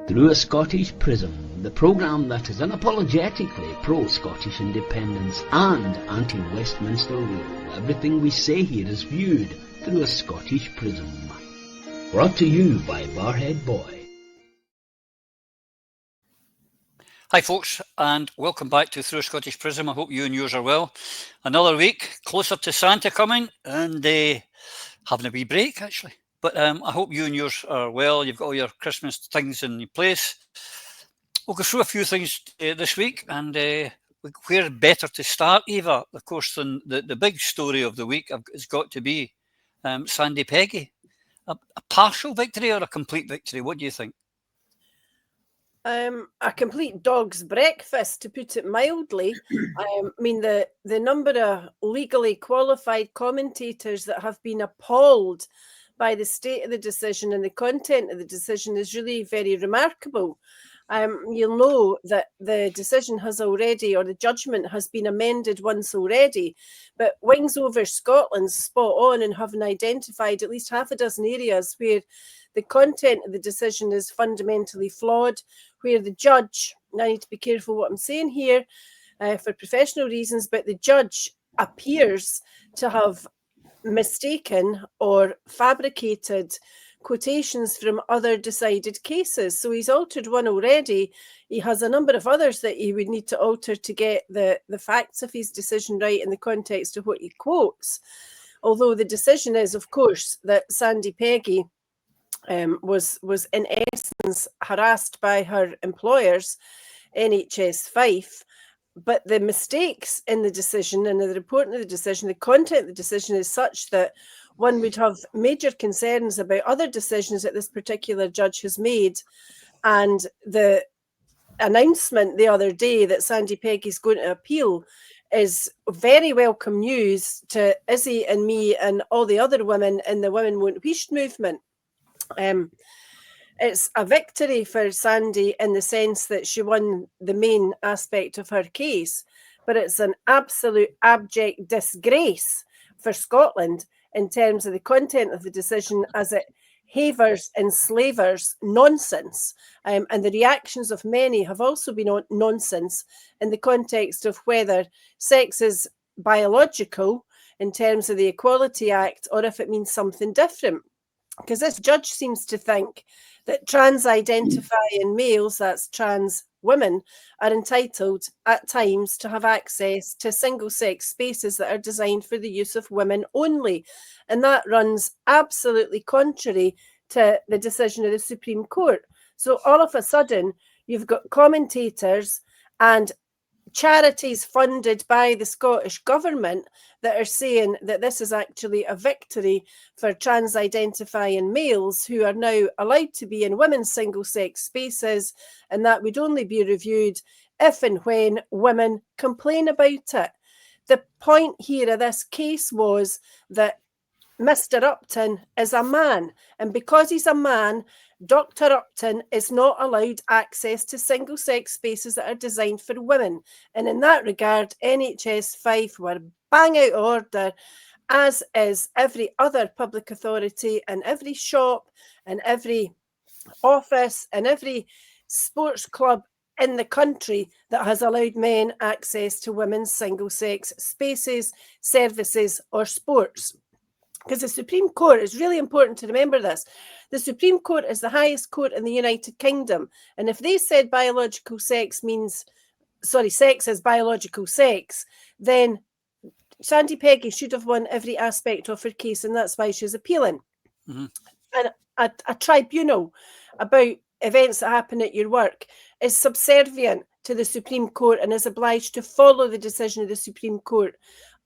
Through a Scottish Prism, the programme that is unapologetically pro-Scottish independence and anti-Westminster rule. Everything we say here is viewed through a Scottish prism. Brought to you by Barhead Boy. Hi folks, and welcome back to Through a Scottish Prism. I hope you and yours are well. Another week closer to Santa coming, and having a wee break actually. But I hope you and yours are well. You've got all your Christmas things in place. We'll go through a few things this week, and where better to start, Eva, of course, than the big story of the week has got to be Sandie Peggie. A partial victory or a complete victory? What do you think? A complete dog's breakfast, to put it mildly. I mean, the number of legally qualified commentators that have been appalled by the state of the decision and the content of the decision is really very remarkable. You'll know that the decision has already, or the judgment has been amended once already, but Wings Over Scotland's spot on and having identified at least half a dozen areas where the content of the decision is fundamentally flawed, where the judge, I need to be careful what I'm saying here for professional reasons, but the judge appears to have mistaken or fabricated quotations from other decided cases. So he's altered one already. He has a number of others that he would need to alter to get the facts of his decision right in the context of what he quotes. Although the decision is, of course, that Sandie Peggie was in essence harassed by her employers, NHS Fife. But the mistakes in the decision and the reporting of the decision, the content of the decision is such that one would have major concerns about other decisions that this particular judge has made. And the announcement the other day that Sandie Peggie is going to appeal is very welcome news to Izzy and me and all the other women in the Women Won't Wish movement. It's a victory for Sandie in the sense that she won the main aspect of her case, but it's an absolute abject disgrace for Scotland in terms of the content of the decision as it havers and slavers nonsense. And the reactions of many have also been nonsense in the context of whether sex is biological in terms of the Equality Act or if it means something different. Because this judge seems to think that trans-identifying males, that's trans women, are entitled at times to have access to single-sex spaces that are designed for the use of women only. And that runs absolutely contrary to the decision of the Supreme Court. So all of a sudden, you've got commentators and charities funded by the Scottish government that are saying that this is actually a victory for trans-identifying males who are now allowed to be in women's single-sex spaces, and that would only be reviewed if and when women complain about it. The point here of this case was that Mr. Upton is a man, and because he's a man, Dr. Upton is not allowed access to single-sex spaces that are designed for women. And in that regard, NHS Fife were bang out of order, as is every other public authority and every shop and every office and every sports club in the country that has allowed men access to women's single-sex spaces, services or sports. Because the Supreme Court, is really important to remember this, the Supreme Court is the highest court in the United Kingdom. And if they said sex is biological sex, then Sandie Peggie should have won every aspect of her case, and that's why she's appealing. Mm-hmm. And a tribunal about events that happen at your work is subservient to the Supreme Court and is obliged to follow the decision of the Supreme Court.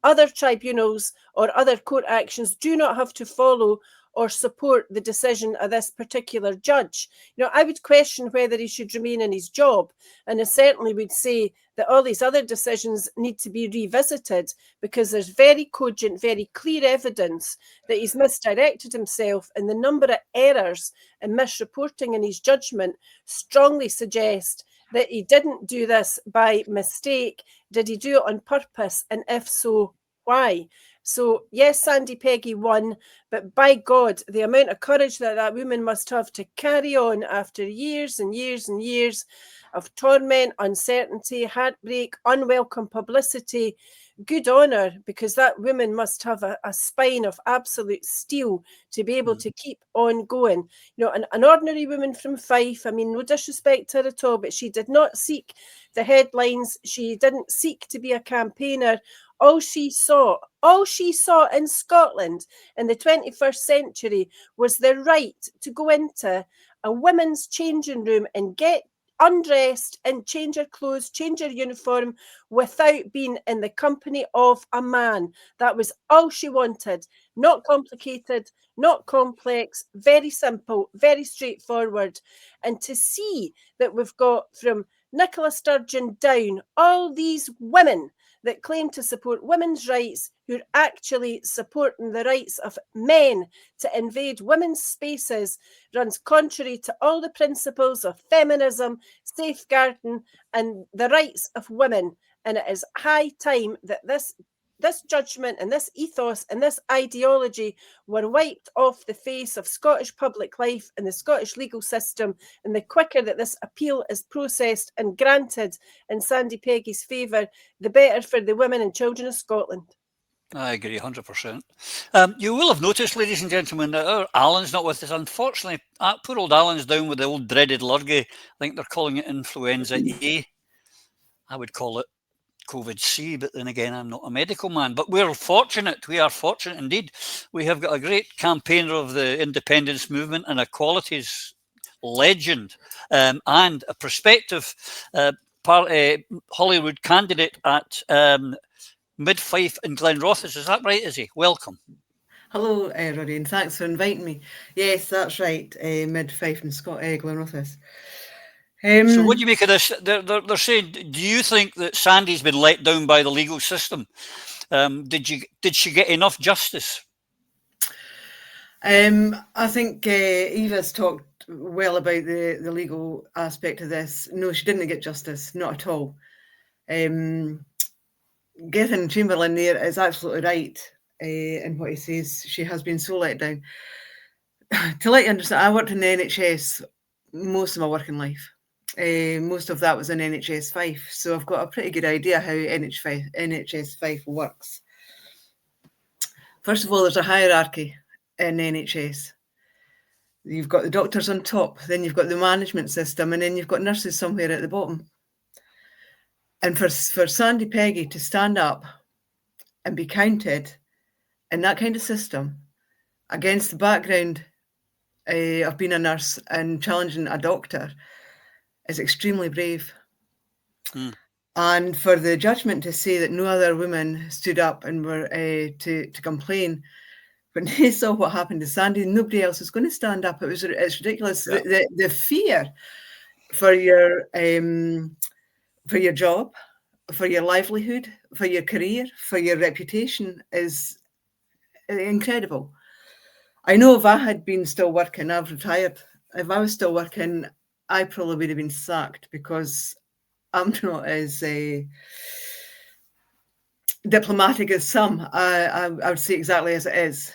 Other tribunals or other court actions do not have to follow or support the decision of this particular judge. You know, I would question whether he should remain in his job, and I certainly would say that all these other decisions need to be revisited because there's very cogent, very clear evidence that he's misdirected himself, and the number of errors and misreporting in his judgment strongly suggest that he didn't do this by mistake. Did he do it on purpose? And if so, why? So yes, Sandie Peggie won, but by God, the amount of courage that that woman must have to carry on after years and years and years of torment, uncertainty, heartbreak, unwelcome publicity. Good on her, because that woman must have a spine of absolute steel to be able to keep on going. You know, an ordinary woman from Fife, I mean, no disrespect to her at all, but she did not seek the headlines. She didn't seek to be a campaigner. All she saw in Scotland in the 21st century was the right to go into a women's changing room and get undressed and change her clothes, change her uniform without being in the company of a man. That was all she wanted. Not complicated, not complex, very simple, very straightforward. And to see that we've got from Nicola Sturgeon down all these women that claim to support women's rights, who are actually supporting the rights of men to invade women's spaces, runs contrary to all the principles of feminism, safeguarding, and the rights of women. And it is high time that this judgment and this ethos and this ideology were wiped off the face of Scottish public life and the Scottish legal system. And the quicker that this appeal is processed and granted in Sandie Peggie's favour, the better for the women and children of Scotland. I agree 100%. You will have noticed, ladies and gentlemen, that our Alan's not with us. Unfortunately, poor old Alan's down with the old dreaded lurgy. I think they're calling it influenza A. I would call it COVID-C, but then again, I'm not a medical man. But we're fortunate. We are fortunate indeed. We have got a great campaigner of the independence movement and equalities legend, and a prospective Holyrood candidate at Mid-Fife and Glenrothes. Is that right, Izzy? Welcome. Hello, Rory, and thanks for inviting me. Yes, that's right, Mid-Fife and Glenrothes. So what do you make of this? They're saying, do you think that Sandie's been let down by the legal system? Did she get enough justice? I think Eva's talked well about the legal aspect of this. No, she didn't get justice, not at all. Gethin Chamberlain there is absolutely right in what he says. She has been so let down. To let you understand, I worked in the NHS most of my working life. Most of that was in NHS Fife, so I've got a pretty good idea how NHS Fife works. First of all, there's a hierarchy in NHS. You've got the doctors on top, then you've got the management system, and then you've got nurses somewhere at the bottom. And for Sandie Peggie to stand up and be counted in that kind of system against the background of being a nurse and challenging a doctor is extremely brave. And for the judgment to say that no other women stood up and were to complain, when they saw what happened to Sandie, nobody else was going to stand up. It's ridiculous. Yeah. The fear for your job, for your livelihood, for your career, for your reputation is incredible. I know if I had been still working, I've retired. If I was still working, I probably would have been sacked, because I'm not as diplomatic as some. I would say exactly as it is.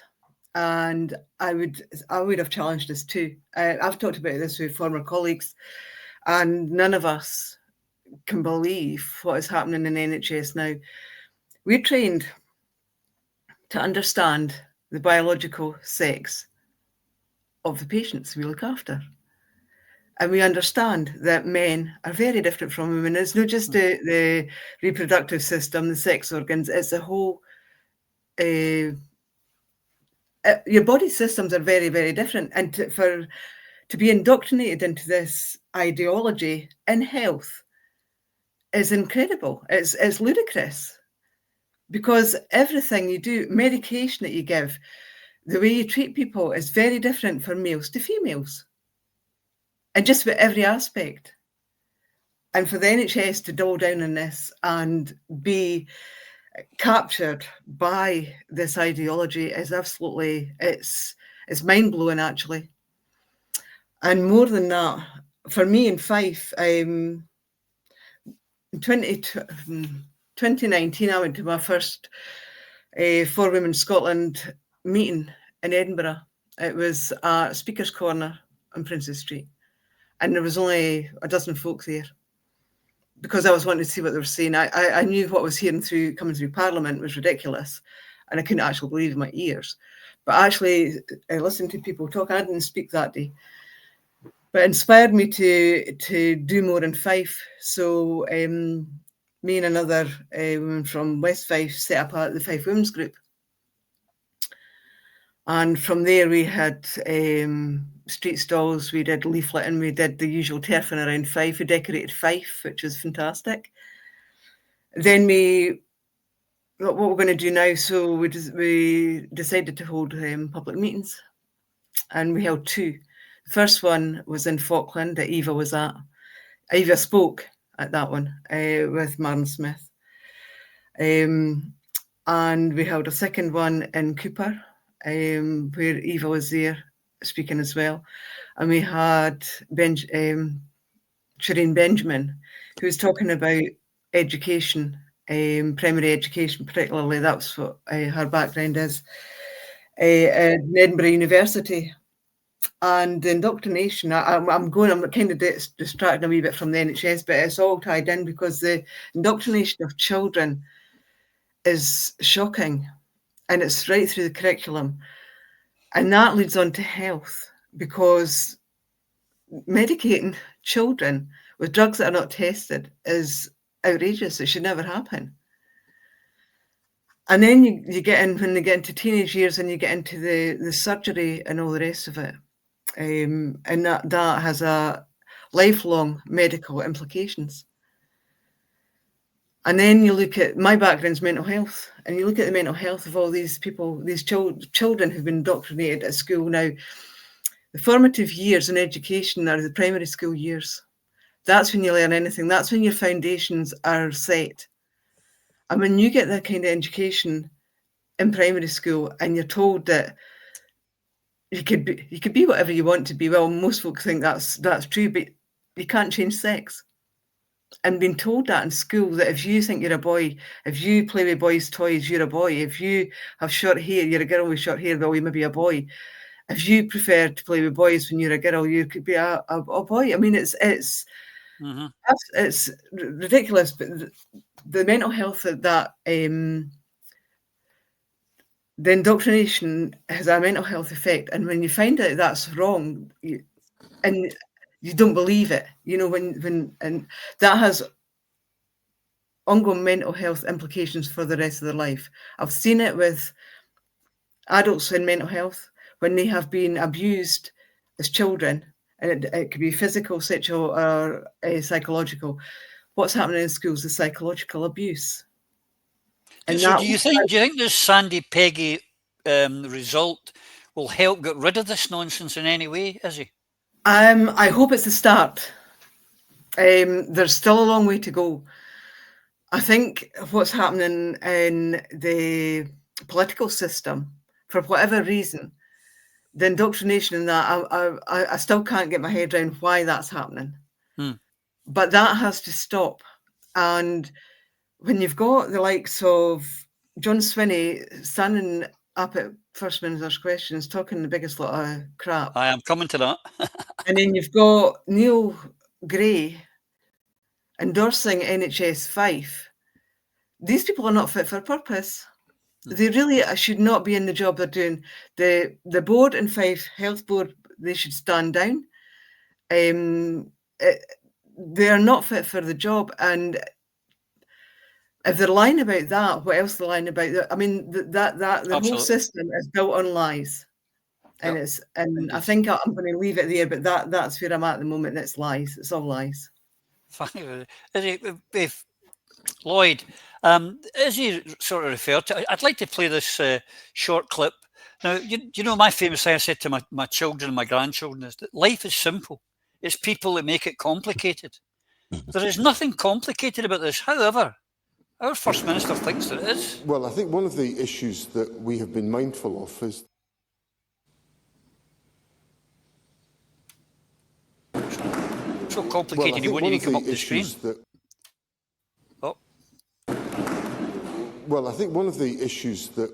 And I would have challenged this too. I've talked about this with former colleagues, and none of us can believe what is happening in NHS now. We're trained to understand the biological sex of the patients we look after. And we understand that men are very different from women. It's not just the reproductive system, the sex organs, it's the whole... your body systems are very, very different. And to be indoctrinated into this ideology in health is incredible. It's ludicrous, because everything you do, medication that you give, the way you treat people is very different from males to females. And just about every aspect. And for the NHS to double down on this and be captured by this ideology is absolutely, it's mind-blowing, actually. And more than that, for me in Fife, in 2019, I went to my first for Women Scotland meeting in Edinburgh. It was a Speaker's Corner on Princess Street, and there was only a dozen folk there, because I was wanting to see what they were saying. I knew what was coming through Parliament was ridiculous, and I couldn't actually believe my ears. But actually, listening to people talk, I didn't speak that day, but it inspired me to do more in Fife. So me and another woman from West Fife set up the Fife Women's Group. And from there we had street stalls, we did leafleting, we did the usual turfing around Fife, we decorated Fife, which was fantastic. Then what we're going to do now, so we decided to hold public meetings, and we held two. The first one was in Falkland that Eva was at. Eva spoke at that one with Martin Smith. And we held a second one in Cuppa, where Eva was there speaking as well. And we had Shireen Benjamin, who was talking about education, primary education particularly. That's what her background is, at Edinburgh University. And the indoctrination, I'm kind of distracted a wee bit from the NHS, but it's all tied in, because the indoctrination of children is shocking, and it's right through the curriculum. And that leads on to health, because medicating children with drugs that are not tested is outrageous. It should never happen. And then you get in, when they get into teenage years, and you get into the surgery and all the rest of it. And that has a lifelong medical implications. And then you look at, my background's mental health, and you look at the mental health of all these people, these children who've been indoctrinated at school. Now, the formative years in education are the primary school years. That's when you learn anything. That's when your foundations are set. And when you get that kind of education in primary school, and you're told that you could be whatever you want to be, well, most folk think that's true, but you can't change sex. And being told that in school, that if you think you're a boy, if you play with boys' toys, you're a boy. If you have short hair, you're a girl with short hair, well, you may be a boy. If you prefer to play with boys when you're a girl, you could be a boy. I mean, it's ridiculous. But the mental health of that, the indoctrination has a mental health effect. And when you find out that's wrong, and you don't believe it, and that has ongoing mental health implications for the rest of their life. I've seen it with adults in mental health when they have been abused as children, and it could be physical, sexual, or psychological. What's happening in schools is psychological abuse. And so do you think this Sandie Peggie result will help get rid of this nonsense in any way, Izzy? I hope it's a start. There's still a long way to go. I think what's happening in the political system, for whatever reason, the indoctrination in that, I still can't get my head around why that's happening. But that has to stop. And when you've got the likes of John Swinney standing up at First Minister's Questions talking the biggest lot of crap. I am coming to that. And then you've got Neil Gray endorsing NHS Fife. These people are not fit for purpose. They really should not be in the job they're doing. The board in Fife, Health Board, they should stand down. They are not fit for the job. And if they're lying about that, what else are they lying about? I mean, the whole system is built on lies. And I think I'm going to leave it there, but that's where I'm at the moment. It's lies. It's all lies. If Lloyd, as you sort of referred to, I'd like to play this short clip. Now, you know, my famous thing I said to my children and my grandchildren is that life is simple. It's people that make it complicated. There is nothing complicated about this. However, our First Minister thinks there is. Well, I think one of the issues that we have been mindful of is so complicated, you wouldn't even come up the screen. Well, I think one of the issues that...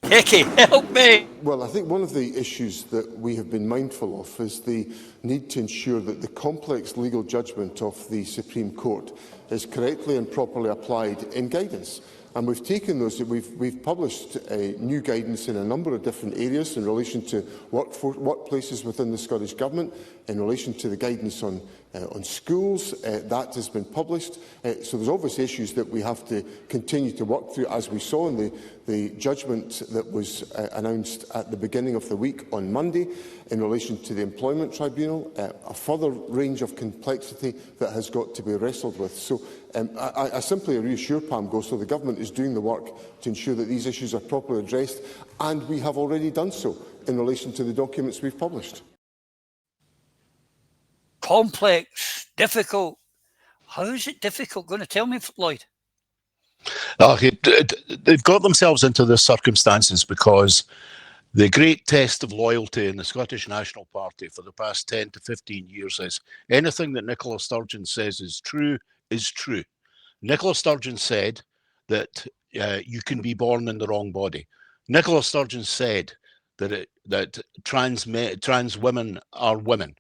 Peggie, help me! Well, I think one of the issues that we have been mindful of is the need to ensure that the complex legal judgment of the Supreme Court is correctly and properly applied in guidance. And we've taken those, we've published new guidance in a number of different areas in relation to workplaces within the Scottish Government, in relation to the guidance on schools. That has been published. So there's obvious issues that we have to continue to work through, as we saw in the judgment that was announced at the beginning of the week on Monday in relation to the Employment Tribunal, a further range of complexity that has got to be wrestled with. So I simply reassure Pam Gosler the Government is doing the work to ensure that these issues are properly addressed, and we have already done so in relation to the documents we've published. Complex, difficult. How is it difficult? Going to tell me, Lloyd? They've got themselves into this circumstances because the great test of loyalty in the Scottish National Party for the past 10 to 15 years is anything that Nicola Sturgeon says is true is true. Nicola Sturgeon said that you can be born in the wrong body. Nicola Sturgeon said that trans women are women.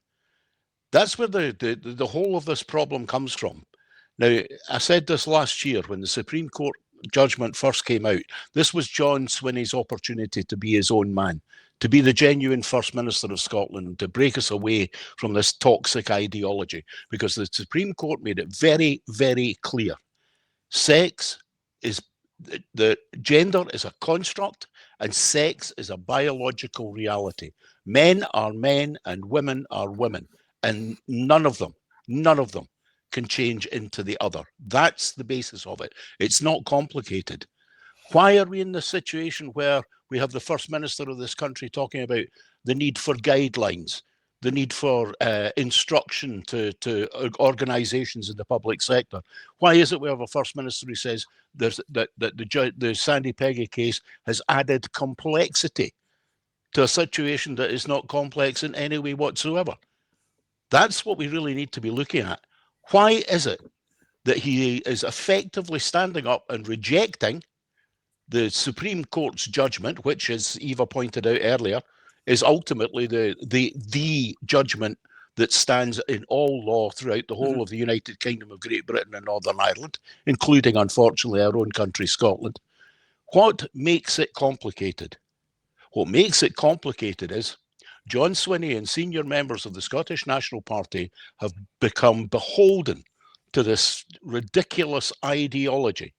That's where the whole of this problem comes from. Now, I said this last year when the Supreme Court judgment first came out. This was John Swinney's opportunity to be his own man, to be the genuine First Minister of Scotland, to break us away from this toxic ideology, because the Supreme Court made it very, very clear. Sex is, the gender is a construct, and sex is a biological reality. Men are men and women are women, and none of them can change into the other. That's the basis of it. It's not complicated. Why are we in this situation where we have the First Minister of this country talking about the need for guidelines, the need for instruction to organisations in the public sector? Why is it we have a First Minister who says that the Sandie Peggie case has added complexity to a situation that is not complex in any way whatsoever? That's what we really need to be looking at. Why is it that he is effectively standing up and rejecting the Supreme Court's judgment, which, as Eva pointed out earlier, is ultimately the judgment that stands in all law throughout the whole of the United Kingdom of Great Britain and Northern Ireland, including, unfortunately, our own country, Scotland? What makes it complicated? What makes it complicated is John Swinney and senior members of the Scottish National Party have become beholden to this ridiculous ideology.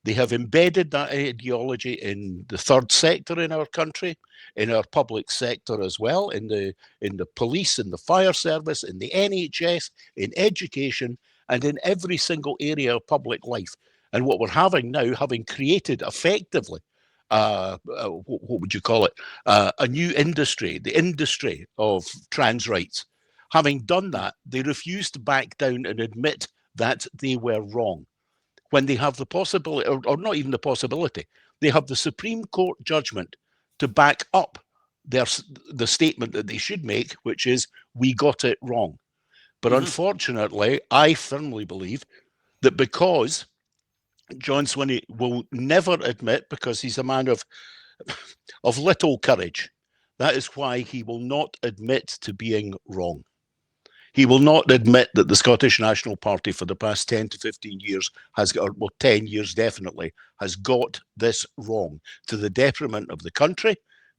They have embedded that ideology in the third sector in our country, in our public sector as well, in the police, in the fire service, in the NHS, in education, and in every single area of public life. And what we're having now, having created effectively what would you call it? A new industry, the industry of trans rights. Having done that, they refused to back down and admit that they were wrong. When they have the possibility, or not even the possibility, they have the Supreme Court judgment to back up the statement that they should make, which is, we got it wrong. But unfortunately, I firmly believe that because John Swinney will never admit, because he's a man of little courage. That is why he will not admit to being wrong. He will not admit that the Scottish National Party for the past 10 to 15 years has got, well, 10 years definitely, has got this wrong, to the detriment of the country,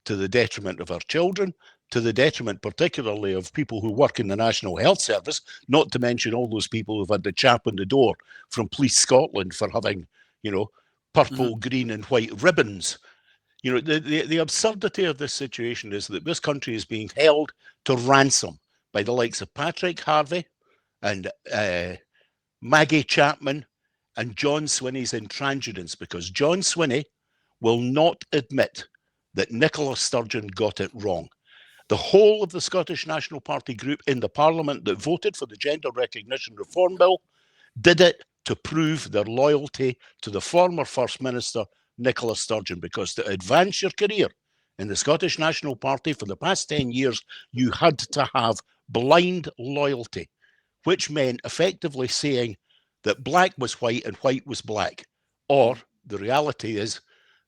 to the detriment of our children, to the detriment particularly of people who work in the National Health Service, not to mention all those people who've had the chap on the door from Police Scotland for having, purple, green and white ribbons. The absurdity of this situation is that this country is being held to ransom by the likes of Patrick Harvey and Maggie Chapman and John Swinney's intransigence, because John Swinney will not admit that Nicola Sturgeon got it wrong. The whole of the Scottish National Party group in the Parliament that voted for the Gender Recognition Reform Bill did it to prove their loyalty to the former First Minister, Nicola Sturgeon, because to advance your career in the Scottish National Party for the past 10 years, you had to have blind loyalty, which meant effectively saying, that black was white and white was black. Or the reality is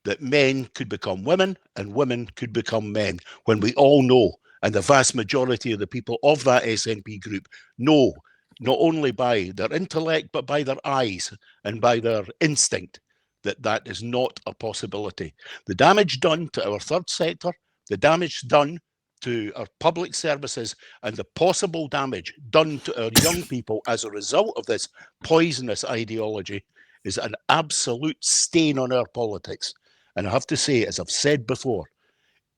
that men could become women and women could become men, when we all know, and the vast majority of the people of that SNP group know, not only by their intellect, but by their eyes and by their instinct, that that is not a possibility. The damage done to our third sector, the damage done to our public services, and the possible damage done to our young people as a result of this poisonous ideology is an absolute stain on our politics. And I have to say, as I've said before,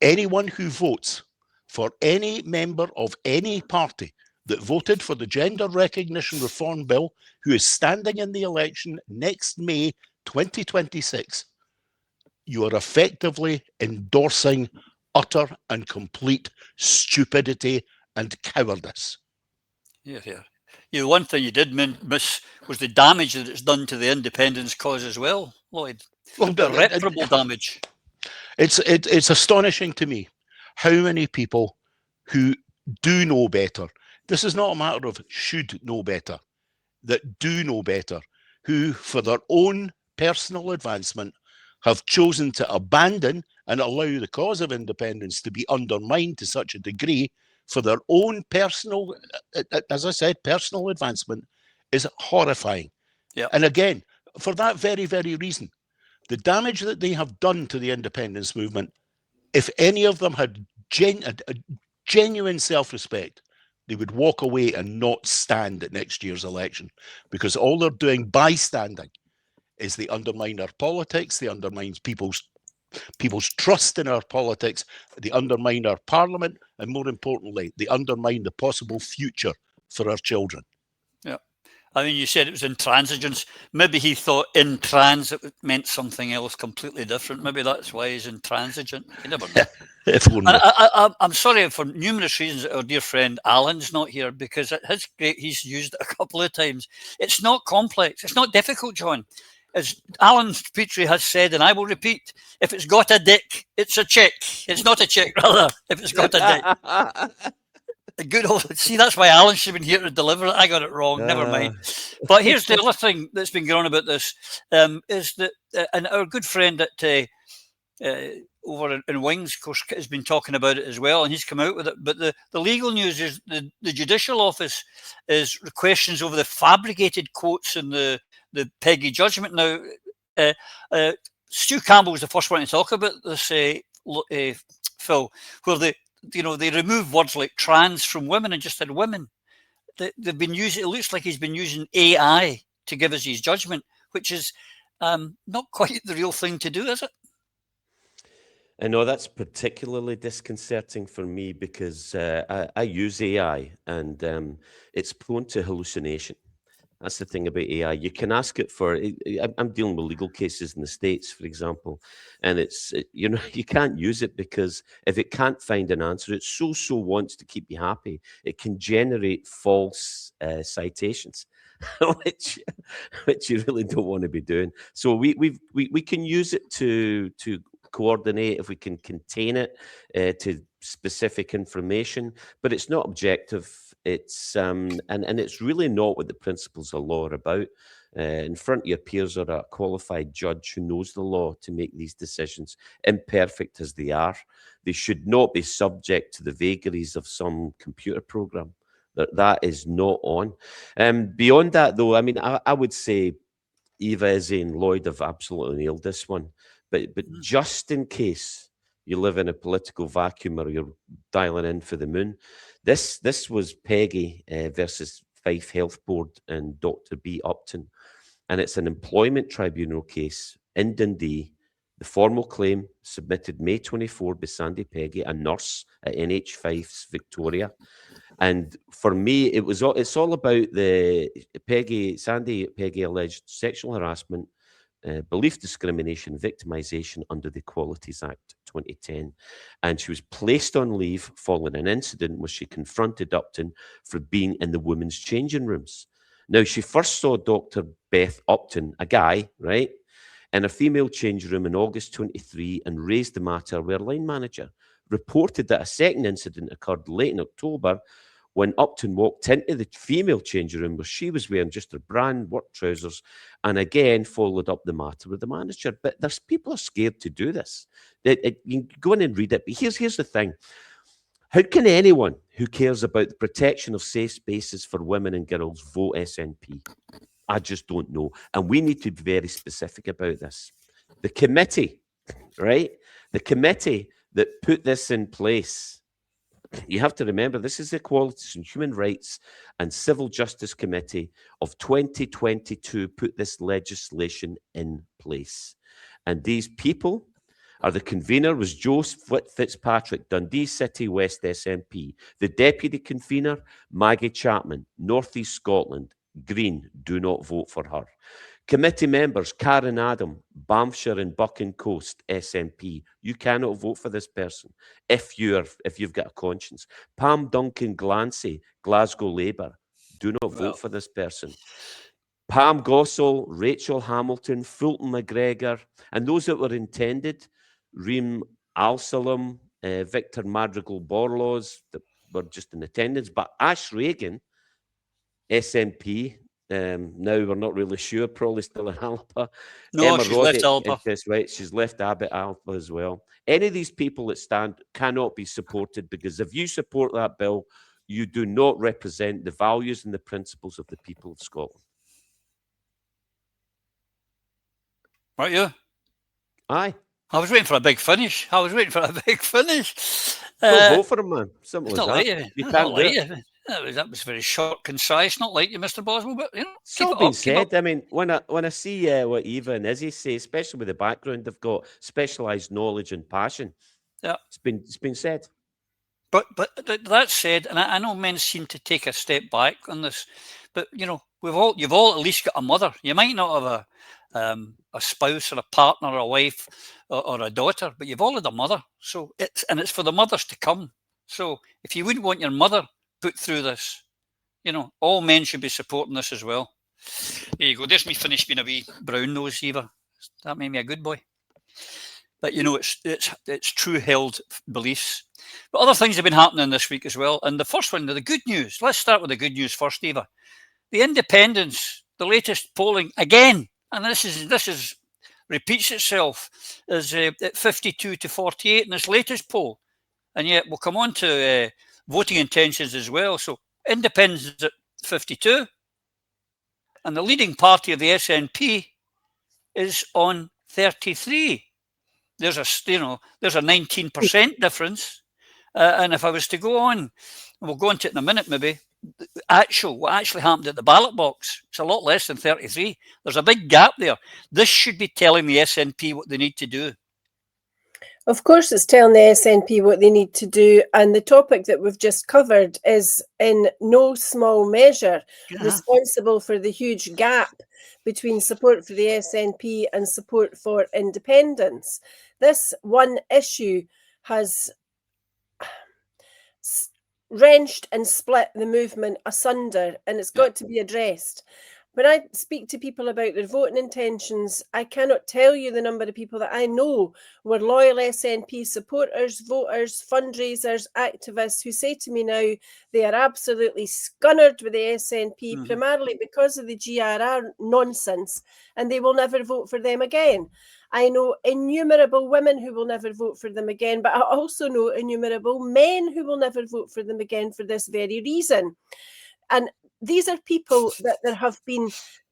anyone who votes for any member of any party that voted for the Gender Recognition Reform Bill, who is standing in the election next May 2026, you are effectively endorsing utter and complete stupidity and cowardice. Yeah, yeah. You know, one thing you did miss was the damage that it's done to the independence cause as well, Lloyd. Well, Irreparable damage. It's astonishing to me how many people who do know better, this is not a matter of should know better, that do know better, who for their own personal advancement have chosen to abandon and allow the cause of independence to be undermined to such a degree for their own personal, as I said, personal advancement, is horrifying. Yep. And again, for that very, very reason, the damage that they have done to the independence movement, if any of them had genuine self-respect, they would walk away and not stand at next year's election, because all they're doing by standing is they undermine our politics, they undermine people's trust in our politics, they undermine our parliament, and more importantly, they undermine the possible future for our children. Yeah. I mean, you said it was intransigence. Maybe he thought in trans it meant something else completely different. Maybe that's why he's intransigent. You never know. I'm sorry for numerous reasons that our dear friend Alan's not here, because he's used it a couple of times. It's not complex. It's not difficult, John. As Alan Petrie has said, and I will repeat, if it's got a dick, it's a chick. It's not a chick, rather, if it's got a dick. Good old, see, that's why Alan should have been here to deliver it. I got it wrong. Never mind. But here's the other thing that's been going on about this, is that, and our good friend at over in Wings, of course, has been talking about it as well, and he's come out with it. But the legal news is the Judicial Office is questions over the fabricated quotes in the Peggie judgment. Now, Stu Campbell was the first one to talk about this, Phil, where they remove words like trans from women and just said women. They've been using, it looks like he's been using AI to give us his judgment, which is not quite the real thing to do, is it? I know that's particularly disconcerting for me, because I use AI and it's prone to hallucination. That's the thing about AI. You can ask it for, I'm dealing with legal cases in the States, for example, and you can't use it, because if it can't find an answer, it so wants to keep you happy. It can generate false citations, which you really don't want to be doing. So we can use it to coordinate, if we can contain it to specific information, but it's not objective. It's and it's really not what the principles of law are about. In front of your peers or a qualified judge who knows the law to make these decisions, imperfect as they are. They should not be subject to the vagaries of some computer program. That is not on. Beyond that, though, I mean, I would say Eva, Izzy and Lloyd have absolutely nailed this one. But just in case you live in a political vacuum or you're dialing in for the moon, this was Peggie versus Fife Health Board and Dr. B. Upton. And it's an employment tribunal case in Dundee. The formal claim submitted May 24 by Sandie Peggie, a nurse at NH Fife's Victoria. And for me, it's all about the Sandie Peggie alleged sexual harassment, belief discrimination, victimisation under the Equalities Act 2010. And she was placed on leave following an incident where she confronted Upton for being in the women's changing rooms. Now, she first saw Dr. Beth Upton, a guy, right, in a female change room in August 23 and raised the matter with her line manager, reported that a second incident occurred late in October when Upton walked into the female changing room where she was wearing just her brand work trousers and again followed up the matter with the manager. But there's people are scared to do this. You can go in and read it. But here's the thing. How can anyone who cares about the protection of safe spaces for women and girls vote SNP? I just don't know. And we need to be very specific about this. The committee, right? The committee that put this in place, you have to remember, this is the Equalities and Human Rights and Civil Justice Committee of 2022 put this legislation in place. And these people are the convener was Joe Fitzpatrick, Dundee City West SNP. The deputy convener, Maggie Chapman, North East Scotland, Green, do not vote for her. Committee members, Karen Adam, Banffshire and Buchan Coast, SNP. You cannot vote for this person if you've got a conscience. Pam Duncan Glancy, Glasgow Labour. Do not vote for this person. Pam Gossel, Rachel Hamilton, Fulton McGregor, and those that were intended, Reem Al-Salam, Victor Madrigal-Borlaws, that were just in attendance. But Ash Reagan, SNP, now we're not really sure, probably still in Alpa. No, Emma she's left Roddick, Alpa. that's right, she's left Abbott Alpa as well. Any of these people that stand cannot be supported, because if you support that bill, you do not represent the values and the principles of the people of Scotland. Right, you? Aye. I was waiting for a big finish. Don't vote for him, man. Simple It's as not like that. you. You It's can't not do like it. you. That was very short, concise. Not like you, Mr. Boswell, but you know, It's keep all it been up, keep said. up. I mean, when I see what Eva and Izzy say, especially with the background they've got, specialised knowledge and passion. Yeah, it's been said. But that said, and I know men seem to take a step back on this, but you know, you've all at least got a mother. You might not have a spouse or a partner or a wife or a daughter, but you've all had a mother. So it's for the mothers to come. So if you wouldn't want your mother put through this, you know, all men should be supporting this as well. There you go. There's me finished being a wee brown nose, Eva. That made me a good boy. But you know, it's true held beliefs. But other things have been happening this week as well. And the first one, the good news. Let's start with the good news first, Eva. The Independents, the latest polling again, and this is repeats itself, is at 52 to 48 in this latest poll. And yet we'll come on to voting intentions as well. So Independents is at 52, and the leading party of the SNP is on 33. There's a 19% difference. And if I was to go on, we'll go into it in a minute maybe, what actually happened at the ballot box, it's a lot less than 33. There's a big gap there. This should be telling the SNP what they need to do. Of course, it's telling the SNP what they need to do. And the topic that we've just covered is in no small measure responsible for the huge gap between support for the SNP and support for independence. This one issue has wrenched and split the movement asunder, and it's got to be addressed. When I speak to people about their voting intentions, I cannot tell you the number of people that I know were loyal SNP supporters, voters, fundraisers, activists who say to me now they are absolutely scunnered with the SNP, primarily because of the GRR nonsense, and they will never vote for them again. I know innumerable women who will never vote for them again, but I also know innumerable men who will never vote for them again for this very reason. And these are people that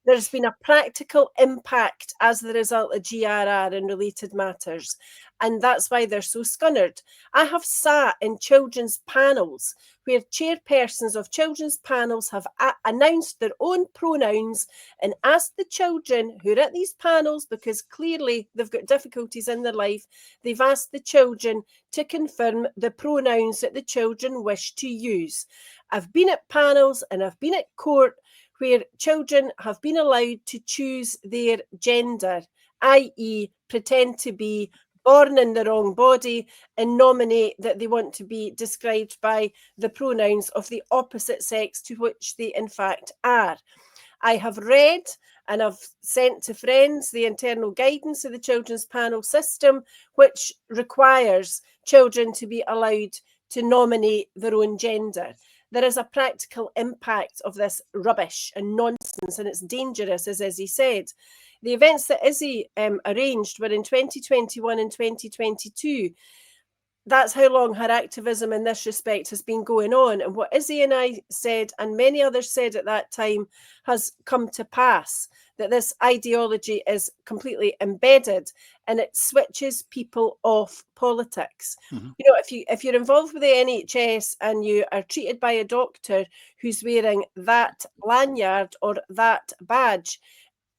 there's been a practical impact as the result of GRR and related matters. And that's why they're so scunnered. I have sat in children's panels where chairpersons of children's panels have announced their own pronouns and asked the children who are at these panels, because clearly they've got difficulties in their life, they've asked the children to confirm the pronouns that the children wish to use. I've been at panels and I've been at court where children have been allowed to choose their gender, i.e. pretend to be born in the wrong body and nominate that they want to be described by the pronouns of the opposite sex to which they in fact are. I have read and I've sent to friends the internal guidance of the children's panel system, which requires children to be allowed to nominate their own gender. there is a practical impact of this rubbish and nonsense, and it's dangerous, as Izzy said. The events that Izzy arranged were in 2021 and 2022. That's how long her activism in this respect has been going on. And what Izzy and I said, and many others said at that time, has come to pass, that this ideology is completely embedded and it switches people off politics. Mm-hmm. You know, if you're involved with the NHS and you are treated by a doctor who's wearing that lanyard or that badge,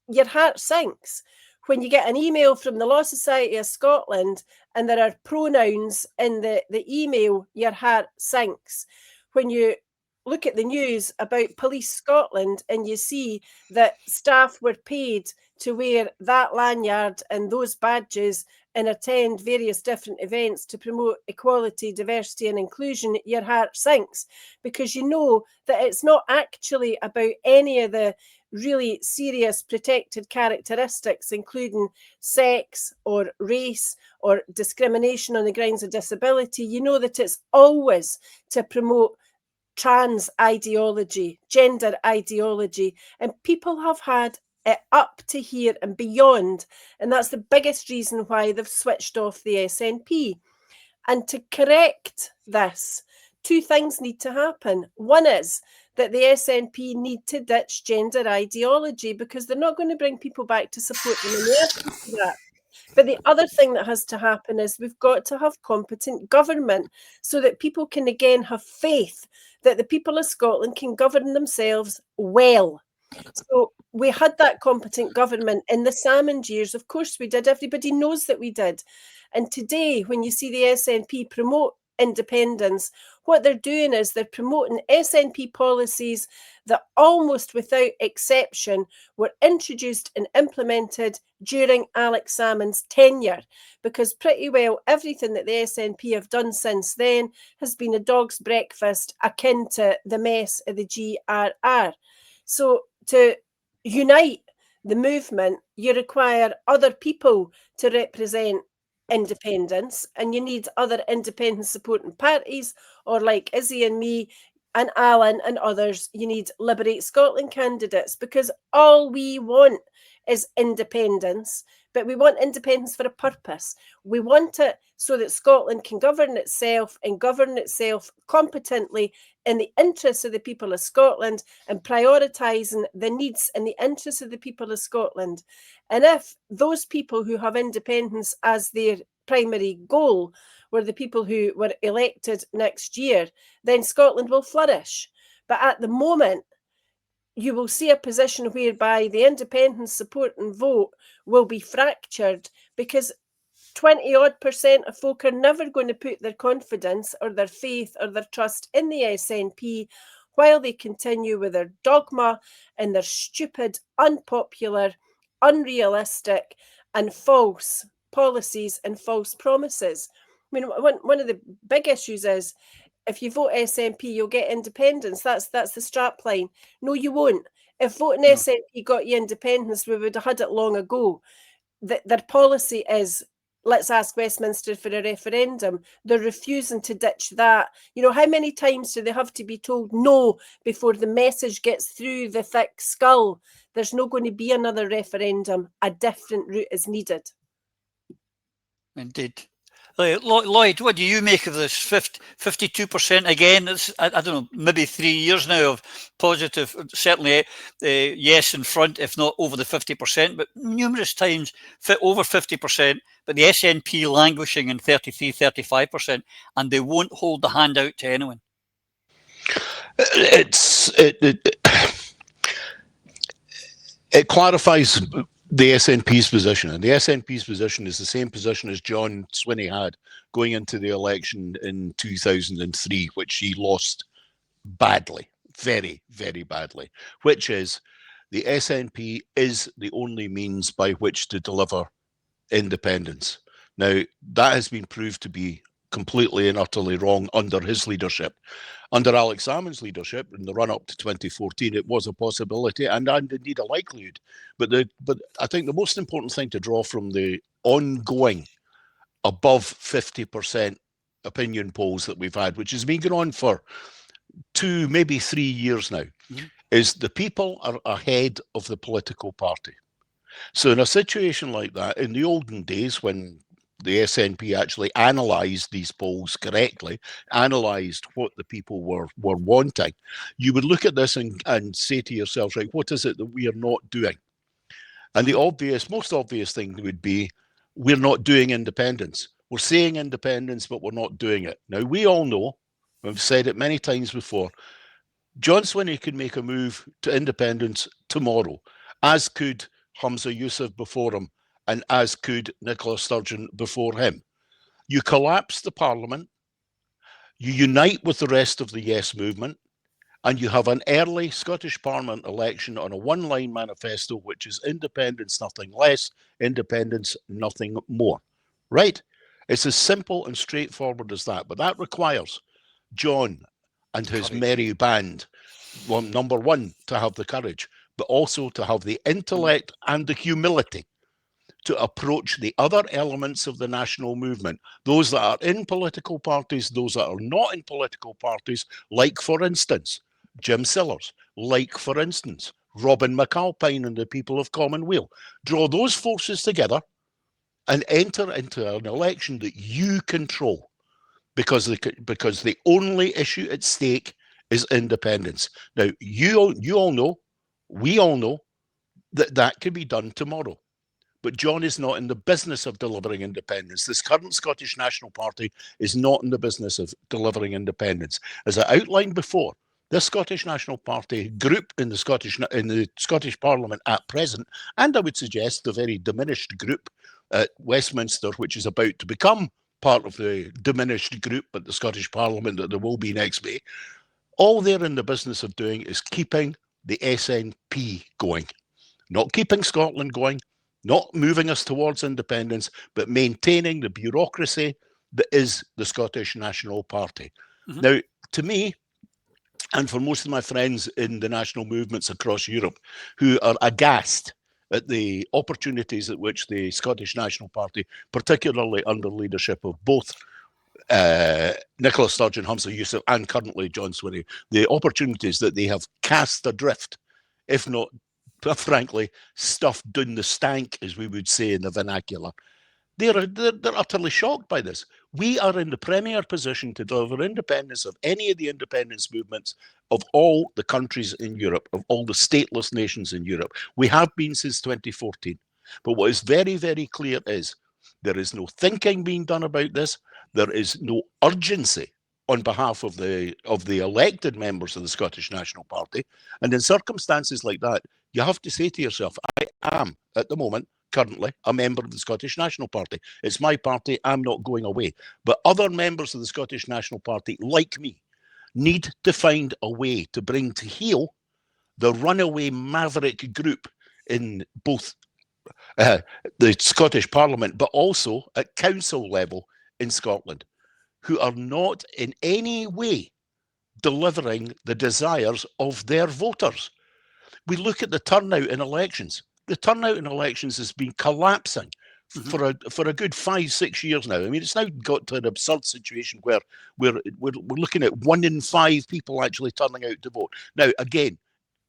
your heart sinks. When you get an email from the Law Society of Scotland and there are pronouns in the email, your heart sinks. When you look at the news about Police Scotland and you see that staff were paid to wear that lanyard and those badges and attend various different events to promote equality, diversity and inclusion, your heart sinks, because you know that it's not actually about any of the really serious protected characteristics, including sex or race or discrimination on the grounds of disability. You know that it's always to promote trans ideology, gender ideology, and people have had it up to here and beyond, and that's the biggest reason why they've switched off the SNP. And to correct this, two things need to happen. One is that the SNP need to ditch gender ideology, because they're not going to bring people back to support them in the absence of that. But the other thing that has to happen is we've got to have competent government so that people can again have faith that the people of Scotland can govern themselves well. So we had that competent government in the Salmond years. Of course we did. Everybody knows that we did. And today, when you see the SNP promote independence, what they're doing is they're promoting SNP policies that almost without exception were introduced and implemented during Alex Salmond's tenure, because pretty well everything that the SNP have done since then has been a dog's breakfast akin to the mess of the GRR. So to unite the movement, you require other people to represent independence, and you need other independent supporting parties, or like Izzy and me and Alan and others, you need Liberate Scotland candidates, because all we want is independence, but we want independence for a purpose. We want it so that Scotland can govern itself and govern itself competently in the interests of the people of Scotland and prioritising the needs and the interests of the people of Scotland. And if those people who have independence as their primary goal were the people who were elected next year, then Scotland will flourish. But at the moment, you will see a position whereby the independent support and vote will be fractured, because 20% of folk are never going to put their confidence or their faith or their trust in the SNP while they continue with their dogma and their stupid, unpopular, unrealistic and false policies and false promises. I mean, one of the big issues is, if you vote SNP, you'll get independence. That's the strap line. No, you won't. If voting SNP got you independence, we would have had it long ago. Their policy is, let's ask Westminster for a referendum. They're refusing to ditch that. You know, how many times do they have to be told no before the message gets through the thick skull? There's not going to be another referendum. A different route is needed. Indeed. Lloyd, what do you make of this 52% again? It's, I don't know, maybe 3 years now of positive, certainly yes in front, if not over the 50%, but numerous times over 50%, but the SNP languishing in 33, 35%, and they won't hold the hand out to anyone. It clarifies the SNP's position, and the SNP's position is the same position as John Swinney had going into the election in 2003, which he lost badly, very, very badly, which is the SNP is the only means by which to deliver independence. Now, that has been proved to be completely and utterly wrong under his leadership. Under Alex Salmond's leadership in the run-up to 2014, it was a possibility and indeed a likelihood. But I think the most important thing to draw from the ongoing above 50% opinion polls that we've had, which has been going on for 2, maybe 3 years now, is the people are ahead of the political party. So in a situation like that, in the olden days when the SNP actually analysed these polls correctly, analysed what the people were wanting, you would look at this and say to yourselves, right, what is it that we are not doing? And the most obvious thing would be, we're not doing independence. We're saying independence, but we're not doing it. Now, we all know, we've said it many times before, John Swinney could make a move to independence tomorrow, as could Humza Yousaf before him, and as could Nicola Sturgeon before him. You collapse the parliament, you unite with the rest of the Yes movement, and you have an early Scottish Parliament election on a one-line manifesto, which is independence, nothing less, independence, nothing more. Right? It's as simple and straightforward as that. But that requires John and his merry band, well, number one, to have the courage, but also to have the intellect and the humility to approach the other elements of the national movement, those that are in political parties, those that are not in political parties, like, for instance, Jim Sillars, like, for instance, Robin McAlpine and the people of Commonweal. Draw those forces together and enter into an election that you control, because the only issue at stake is independence. Now, you all know, we all know, that can be done tomorrow. But John is not in the business of delivering independence. This current Scottish National Party is not in the business of delivering independence. As I outlined before, the Scottish National Party group in the Scottish Parliament at present, and I would suggest the very diminished group at Westminster, which is about to become part of the diminished group at the Scottish Parliament that there will be next May, all they're in the business of doing is keeping the SNP going, not keeping Scotland going, not moving us towards independence, but maintaining the bureaucracy that is the Scottish National Party. Now, to me, and for most of my friends in the national movements across Europe who are aghast at the opportunities at which the Scottish National Party, particularly under leadership of both Nicola Sturgeon, Humza Yousaf, and currently John Swinney, the opportunities that they have cast adrift, if not, frankly, stuffed down the stank, as we would say in the vernacular. They're utterly shocked by this. We are in the premier position to deliver independence of any of the independence movements of all the countries in Europe, of all the stateless nations in Europe. We have been since 2014. But what is very, very clear is there is no thinking being done about this. There is no urgency on behalf of the elected members of the Scottish National Party. And in circumstances like that, you have to say to yourself, I am, at the moment, currently a member of the Scottish National Party. It's my party. I'm not going away. But other members of the Scottish National Party, like me, need to find a way to bring to heel the runaway maverick group in both the Scottish Parliament, but also at council level in Scotland, who are not in any way delivering the desires of their voters. We look at the turnout in elections. The turnout in elections has been collapsing for a good 5-6 years now. I mean, it's now got to an absurd situation where we're looking at 1 in 5 people actually turning out to vote. Now, again,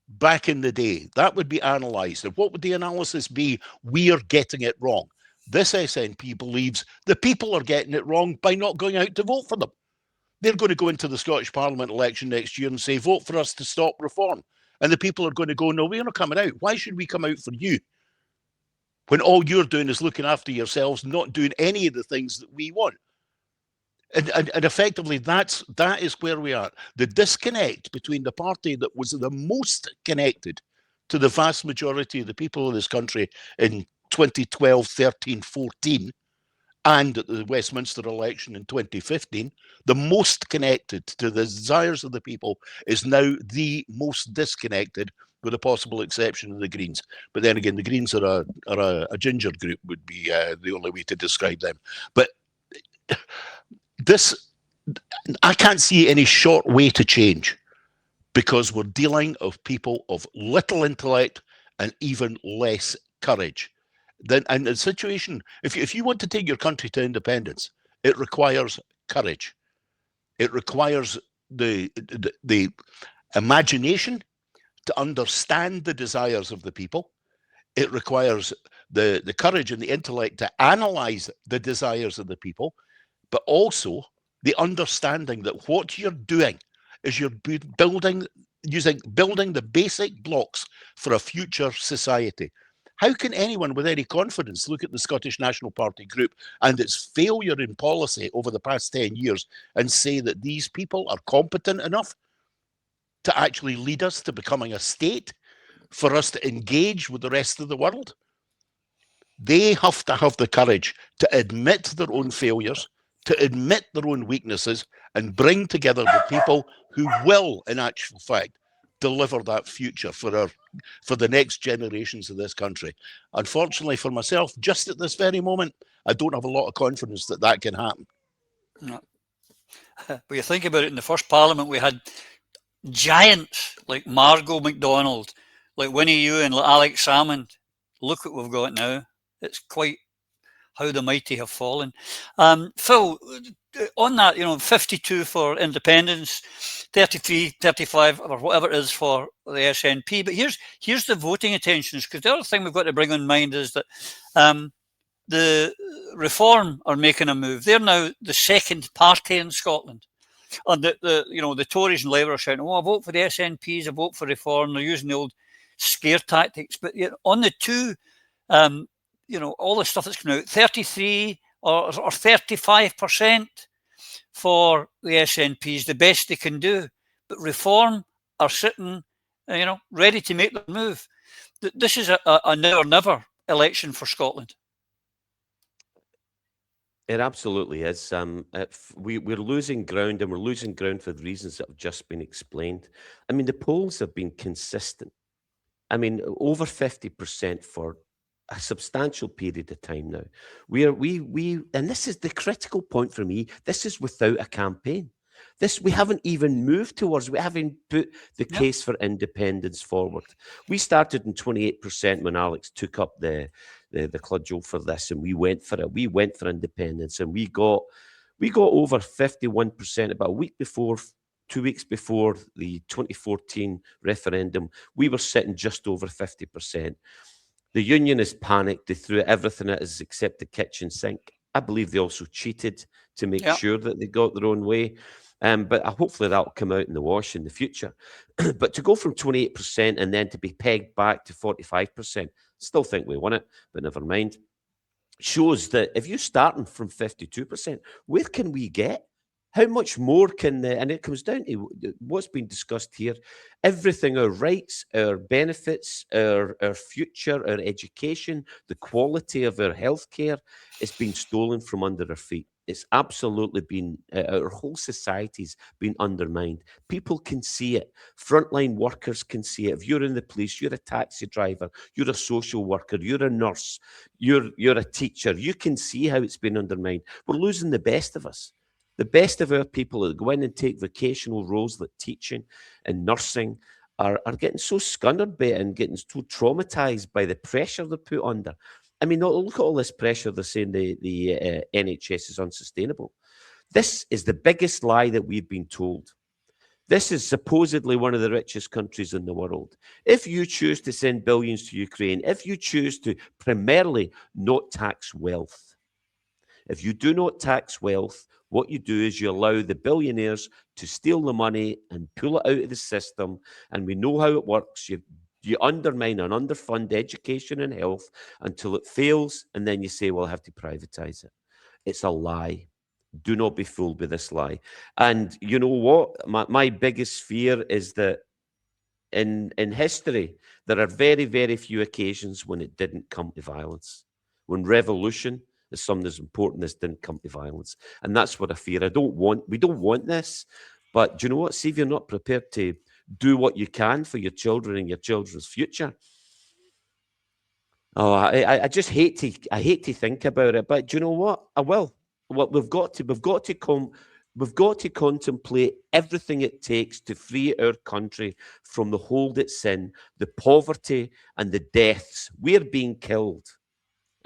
back in the day, that would be analysed. And what would the analysis be? We are getting it wrong. This SNP believes the people are getting it wrong by not going out to vote for them. They're going to go into the Scottish Parliament election next year and say, vote for us to stop reform. And the people are going to go, no, we're not coming out. Why should we come out for you? When all you're doing is looking after yourselves, not doing any of the things that we want. And effectively, that is where we are. The disconnect between the party that was the most connected to the vast majority of the people of this country in 2012, 13, 14, and at the Westminster election in 2015, the most connected to the desires of the people is now the most disconnected, with a possible exception of the Greens. But then again, the Greens are a ginger group would be the only way to describe them. But this, I can't see any short way to change, because we're dealing with people of little intellect and even less courage. And the situation, if you want to take your country to independence, it requires courage. It requires the imagination to understand the desires of the people. It requires the courage and the intellect to analyze the desires of the people, but also the understanding that what you're doing is you're building the basic blocks for a future society. How can anyone with any confidence look at the Scottish National Party group and its failure in policy over the past 10 years and say that these people are competent enough to actually lead us to becoming a state, for us to engage with the rest of the world? They have to have the courage to admit their own failures, to admit their own weaknesses, and bring together the people who will, in actual fact, deliver that future for the next generations of this country. Unfortunately for myself, just at this very moment, I don't have a lot of confidence that that can happen. No. But you think about it, in the first Parliament, we had giants like Margot MacDonald, like Winnie Ewan, like Alex Salmond. Look what we've got now. It's quite how the mighty have fallen. Phil, on that, 52 for independence, 33, 35, or whatever it is for the SNP. But here's the voting intentions, because the other thing we've got to bring in mind is that the Reform are making a move. They're now the second party in Scotland. And the Tories and Labour are shouting, "Oh, I vote for the SNPs, I vote for Reform." They're using the old scare tactics. But on the two, all the stuff that's coming out, 33 or 35% for the SNPs, the best they can do. But Reform are sitting, ready to make the move. This is a now or never election for Scotland. It absolutely is. We're losing ground, and we're losing ground for the reasons that have just been explained. I mean, the polls have been consistent. I mean, over 50% for a substantial period of time now. And this is the critical point for me. This is without a campaign. We haven't even moved towards. We haven't put the case for independence forward. We started in 28% when Alex took up the cudgel for this, and we went for it. We went for independence, and we got over 51% about a week before, 2 weeks before the 2014 referendum. We were sitting just over 50%. The union is panicked. They threw everything at us except the kitchen sink. I believe they also cheated to make sure that they got their own way. But hopefully that'll come out in the wash in the future. But to go from 28% and then to be pegged back to 45%, still think we won it, but never mind. Shows that if you're starting from 52%, where can we get? How much more can and it comes down to what's been discussed here. Everything, our rights, our benefits, our future, our education, the quality of our healthcare is being stolen from under our feet. It's absolutely been, our whole society's been undermined. People can see it. Frontline workers can see it. If you're in the police, you're a taxi driver, you're a social worker, you're a nurse, you're a teacher, you can see how it's been undermined. We're losing the best of us. The best of our people that go in and take vocational roles like teaching and nursing are getting so scunnered by it and getting so traumatized by the pressure they're put under. I mean, look at all this pressure. They're saying the NHS is unsustainable. This is the biggest lie that we've been told. This is supposedly one of the richest countries in the world. If you choose to send billions to Ukraine, if you choose to primarily not tax wealth, if you do not tax wealth, what you do is you allow the billionaires to steal the money and pull it out of the system. And we know how it works. You undermine and underfund education and health until it fails, and then you say, well, I have to privatize it. It's a lie. Do not be fooled by this lie. And you know what? My biggest fear is that in history, there are very, very few occasions when it didn't come to violence. When revolution is something as important as didn't come to violence. And that's what I fear. We don't want this. But do you know what? See, if you're not prepared to do what you can for your children and your children's future. Oh, I just hate to think about it. But do you know what? I will. What we've got to contemplate everything it takes to free our country from the hold it's in, the poverty and the deaths. We're being killed.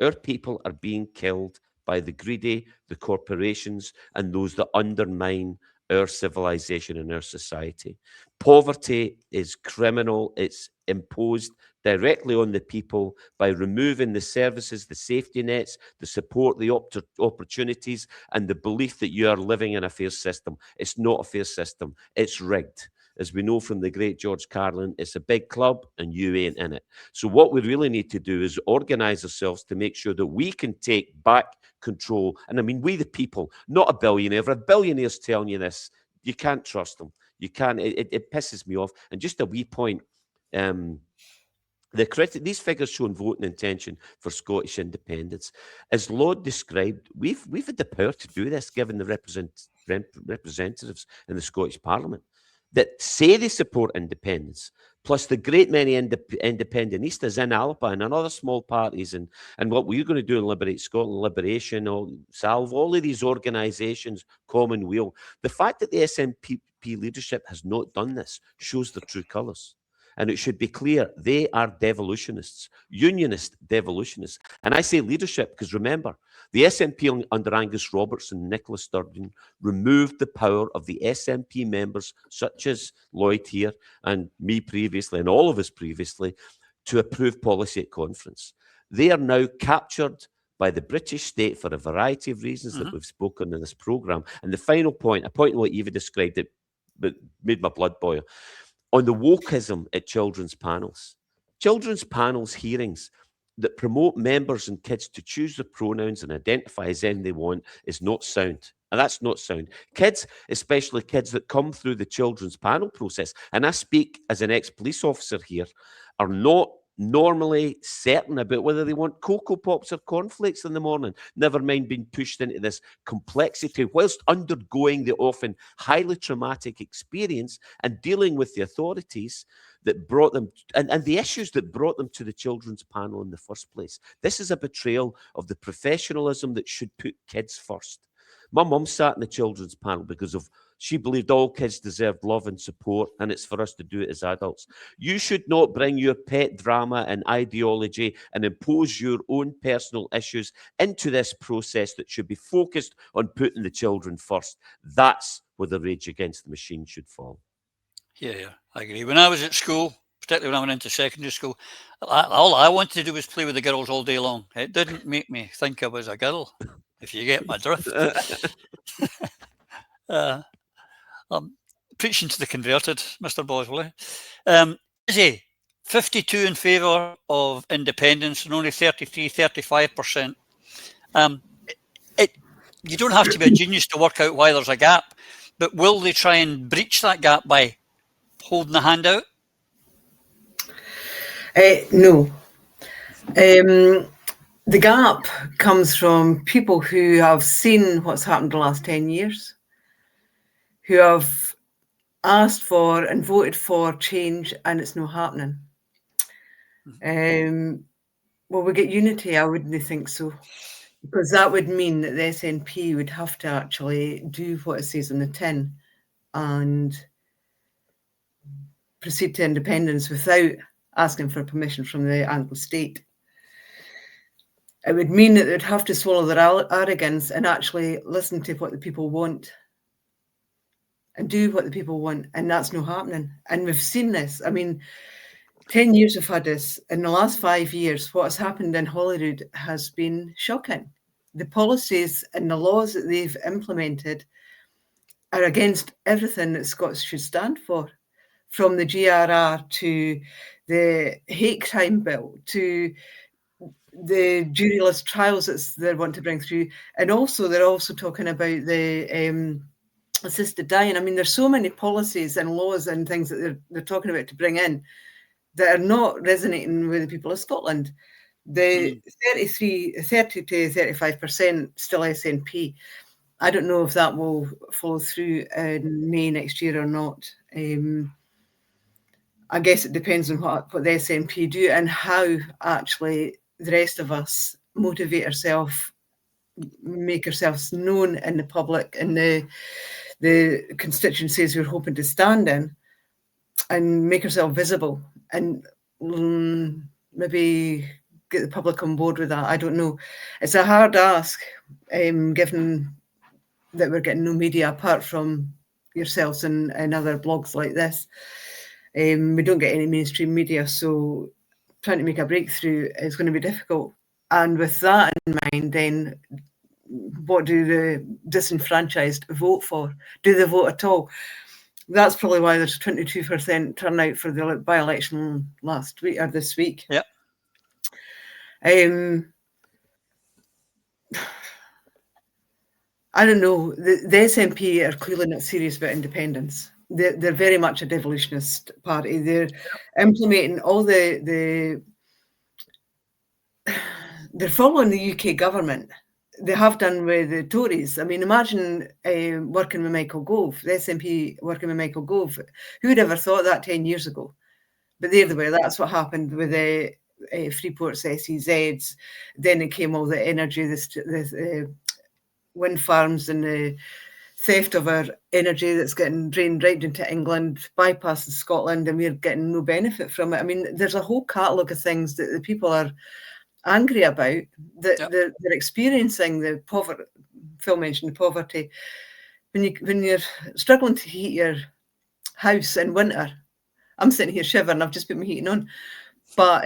Our people are being killed by the greedy, the corporations, and those that undermine our civilization and our society. Poverty is criminal. It's imposed directly on the people by removing the services, the safety nets, the support, the opportunities, and the belief that you are living in a fair system. It's not a fair system. It's rigged. As we know from the great George Carlin, it's a big club and you ain't in it. So what we really need to do is organise ourselves to make sure that we can take back control. And I mean, we the people, not a billionaire. If a billionaire's telling you this, you can't trust them. You can't. It pisses me off. And just a wee point, these figures showing voting intention for Scottish independence. As Lord described, we've had the power to do this, given the representatives in the Scottish Parliament that say they support independence, plus the great many independentistas in Alba and other small parties, and what we're going to do in Liberate Scotland, Liberation, or Salve, all of these organisations, Commonweal. The fact that the SNP leadership has not done this shows their true colours. And it should be clear, they are devolutionists, unionist devolutionists. And I say leadership because remember, the SNP under Angus Robertson and Nicola Sturgeon removed the power of the SNP members, such as Lloyd here and me previously and all of us previously, to approve policy at conference. They are now captured by the British state for a variety of reasons that we've spoken in this programme. And the final point, a point in what Eva described, it made my blood boil. On the wokeism at children's panels hearings that promote members and kids to choose their pronouns and identify as them they want is not sound. And that's not sound. Kids, especially kids that come through the children's panel process, and I speak as an ex-police officer here, are not normally certain about whether they want Cocoa Pops or cornflakes in the morning, never mind being pushed into this complexity whilst undergoing the often highly traumatic experience and dealing with the authorities that brought them and the issues that brought them to the children's panel in the first place. This is a betrayal of the professionalism that should put kids first. My mum sat in the children's panel because she believed all kids deserved love and support, and it's for us to do it as adults. You should not bring your pet drama and ideology and impose your own personal issues into this process that should be focused on putting the children first. That's where the rage against the machine should fall. Yeah, I agree. When I was at school, particularly when I went into secondary school, all I wanted to do was play with the girls all day long. It didn't make me think I was a girl, if you get my drift. I'm preaching to the converted, Mr. Boswell. Izzy, 52 in favour of independence and only 35%. You don't have to be a genius to work out why there's a gap, but will they try and breach that gap by holding the hand out? No. The gap comes from people who have seen what's happened the last 10 years, who have asked for and voted for change, and it's not happening. Will we get unity? I wouldn't think so, because that would mean that the SNP would have to actually do what it says on the tin and proceed to independence without asking for permission from the Anglo state. It would mean that they'd have to swallow their arrogance and actually listen to what the people want and do what the people want, and that's not happening. And we've seen this. I mean, 10 years we've had this. In the last 5 years, what has happened in Holyrood has been shocking. The policies and the laws that they've implemented are against everything that Scots should stand for, from the GRR to the hate crime bill to the juryless trials that they want to bring through. And also, they're also talking about the assisted dying. I mean, there's so many policies and laws and things that they're talking about to bring in that are not resonating with the people of Scotland. The 30 to 35% still SNP. I don't know if that will follow through in May next year or not. I guess it depends on what the SNP do and how actually the rest of us motivate ourselves, make ourselves known in the public and the constituencies we're hoping to stand in, and make ourselves visible and maybe get the public on board with that. I don't know. It's a hard ask, given that we're getting no media apart from yourselves and other blogs like this. We don't get any mainstream media, so trying to make a breakthrough is going to be difficult. And with that in mind, then what do the disenfranchised vote for? Do they vote at all? That's probably why there's 22% turnout for the by-election last week or this week. Yeah. I don't know. The SNP are clearly not serious about independence. They're very much a devolutionist party. They're implementing all they're following the UK government. They have done with the Tories. I mean, imagine working with Michael Gove, the SNP working with Michael Gove. Who would ever thought that 10 years ago? But there they were. That's what happened with the Freeport's SEZs. Then it came all the energy, the wind farms and the theft of our energy that's getting drained right into England, bypasses Scotland, and we're getting no benefit from it. I mean, there's a whole catalogue of things that the people are angry about, that they're experiencing the poverty. Phil mentioned the poverty. When you're struggling to heat your house in winter, I'm sitting here shivering, I've just put my heating on, but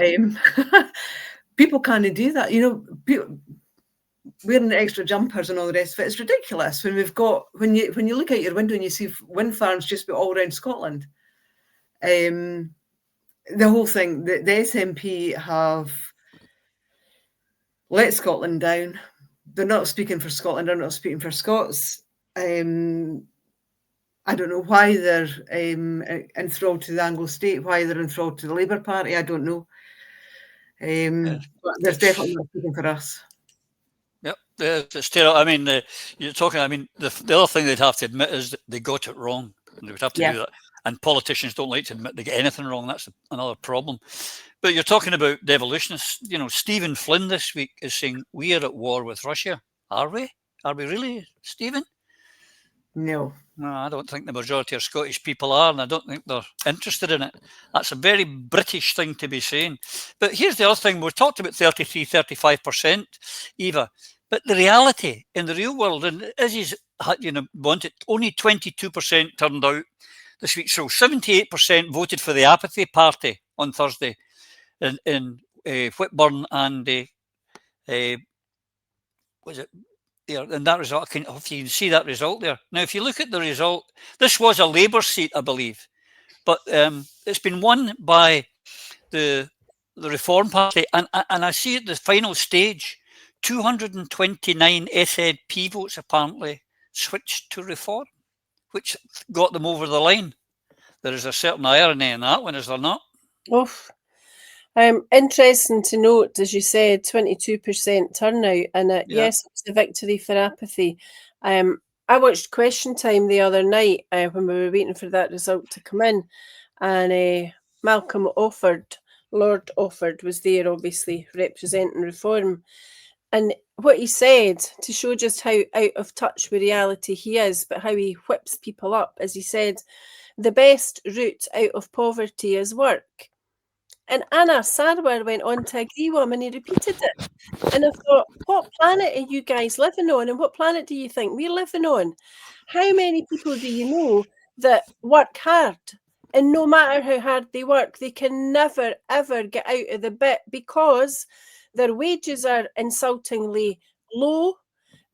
people can't do that. You know, people wearing the extra jumpers and all the rest of it, it's ridiculous when we've got, when you look out your window and you see wind farms just about all around Scotland. The whole thing, the SNP have let Scotland down. They're not speaking for Scotland, they're not speaking for Scots. I don't know why they're enthralled to the Anglo state, why they're enthralled to the Labour Party, I don't know. But there's definitely not speaking for us. Yep, it's terrible. I mean, you're talking. I mean, the other thing they'd have to admit is that they got it wrong. They would have to do that. And politicians don't like to admit they get anything wrong. That's another problem. But you're talking about devolutionists. You know, Stephen Flynn this week is saying we are at war with Russia. Are we? Are we really, Stephen? No. No, I don't think the majority of Scottish people are, and I don't think they're interested in it. That's a very British thing to be saying. But here's the other thing. We've talked about 33, 35%, Eva. But the reality in the real world, and Izzy's, wanted, only 22% turned out this week. So 78% voted for the apathy party on Thursday in Whitburn and was it? There, and that result, if you can see that result there. Now, if you look at the result, this was a Labour seat, I believe, but it's been won by the Reform Party, and I see at the final stage, 229 SNP votes apparently switched to Reform, which got them over the line. There is a certain irony in that one, is there not? Oof. Interesting to note, as you said, 22% turnout, and yes, it's a victory for apathy. I watched Question Time the other night when we were waiting for that result to come in, and Malcolm Lord Offord was there, obviously representing Reform, and what he said, to show just how out of touch with reality he is, but how he whips people up, as he said, the best route out of poverty is work. And Anna Sarwar went on to agree with him, and he repeated it. And I thought, what planet are you guys living on? And what planet do you think we're living on? How many people do you know that work hard? And no matter how hard they work, they can never, ever get out of the bit because their wages are insultingly low.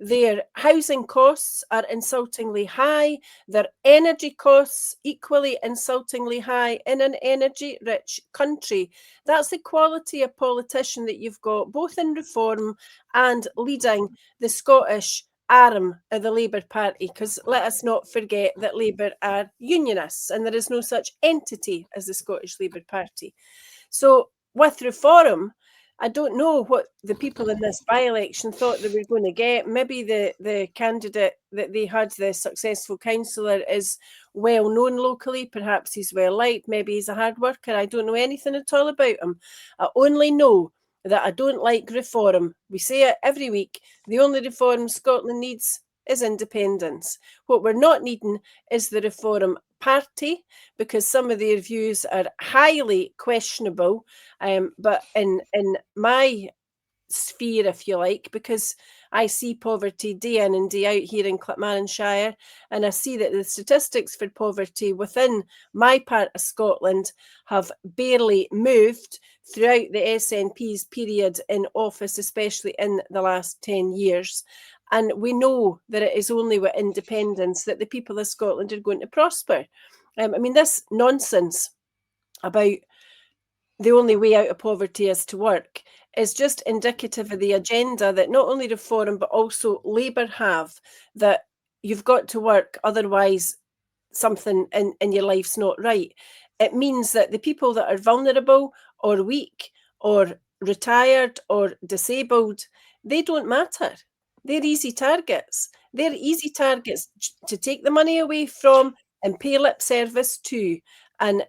Their housing costs are insultingly high. Their energy costs equally insultingly high in an energy-rich country. That's the quality of politician that you've got, both in Reform and leading the Scottish arm of the Labour Party, because let us not forget that Labour are unionists and there is no such entity as the Scottish Labour Party. So with Reform, I don't know what the people in this by-election thought they were going to get. Maybe the candidate that they had, the successful councillor, is well known locally. Perhaps he's well liked. Maybe he's a hard worker. I don't know anything at all about him. I only know that I don't like Reform. We say it every week. The only reform Scotland needs is independence. What we're not needing is the Reform Party, because some of their views are highly questionable, but in my sphere, if you like, because I see poverty day in and day out here in Clackmannanshire, and I see that the statistics for poverty within my part of Scotland have barely moved throughout the SNP's period in office, especially in the last 10 years. And we know that it is only with independence that the people of Scotland are going to prosper. I mean, this nonsense about the only way out of poverty is to work is just indicative of the agenda that not only Reform but also Labour have, that you've got to work, otherwise something in your life's not right. It means that the people that are vulnerable or weak or retired or disabled, they don't matter. They're easy targets. They're easy targets to take the money away from and pay lip service to. And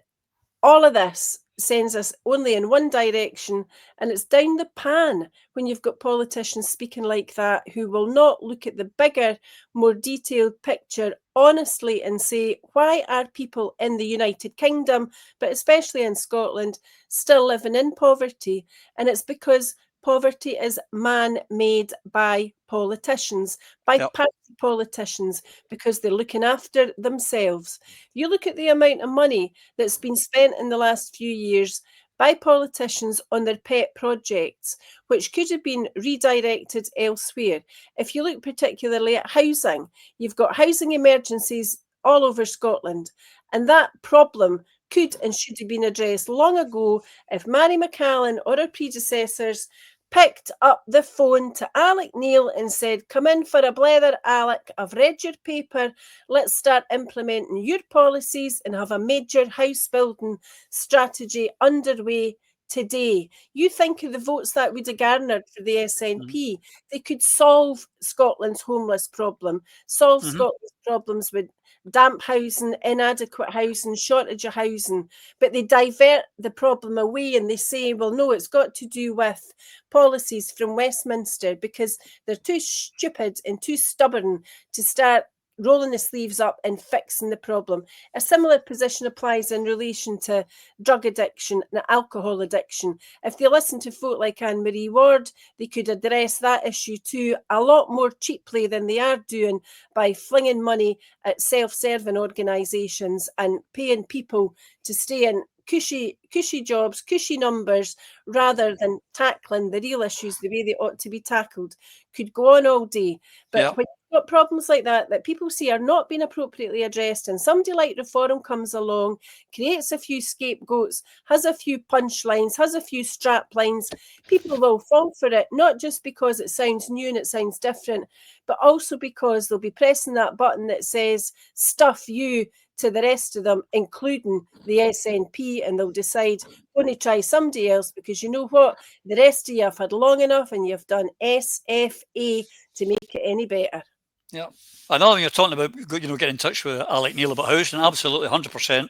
all of this sends us only in one direction, and it's down the pan when you've got politicians speaking like that who will not look at the bigger, more detailed picture honestly and say, why are people in the United Kingdom, but especially in Scotland, still living in poverty? And it's because poverty is man-made by politicians, by party politicians, because they're looking after themselves. You look at the amount of money that's been spent in the last few years by politicians on their pet projects, which could have been redirected elsewhere. If you look particularly at housing, you've got housing emergencies all over Scotland, and that problem could and should have been addressed long ago if Mary McCallan or her predecessors picked up the phone to Alec Neil and said, come in for a blether, Alec, I've read your paper, let's start implementing your policies and have a major house building strategy underway today. You think of the votes that would have garnered for the SNP. They could solve Scotland's homeless problem, solve Scotland's problems with damp housing, inadequate housing, shortage of housing, but they divert the problem away and they say, well, no, it's got to do with policies from Westminster, because they're too stupid and too stubborn to start rolling the sleeves up and fixing the problem. A similar position applies in relation to drug addiction and alcohol addiction. If they listen to folk like Anne-Marie Ward, they could address that issue too a lot more cheaply than they are doing by flinging money at self-serving organisations and paying people to stay in cushy jobs, cushy numbers, rather than tackling the real issues the way they ought to be tackled. Could go on all day. But when you've got problems like that people see are not being appropriately addressed, and somebody like Reform comes along, creates a few scapegoats, has a few punchlines, has a few strap lines, people will fall for it, not just because it sounds new and it sounds different, but also because they'll be pressing that button that says, stuff you, to the rest of them, including the SNP, and they'll decide, going to try somebody else, because you know what? The rest of you have had long enough and you've done SFA to make it any better. Yeah. Another one you're talking about, get in touch with Alec Neil about housing, absolutely 100%.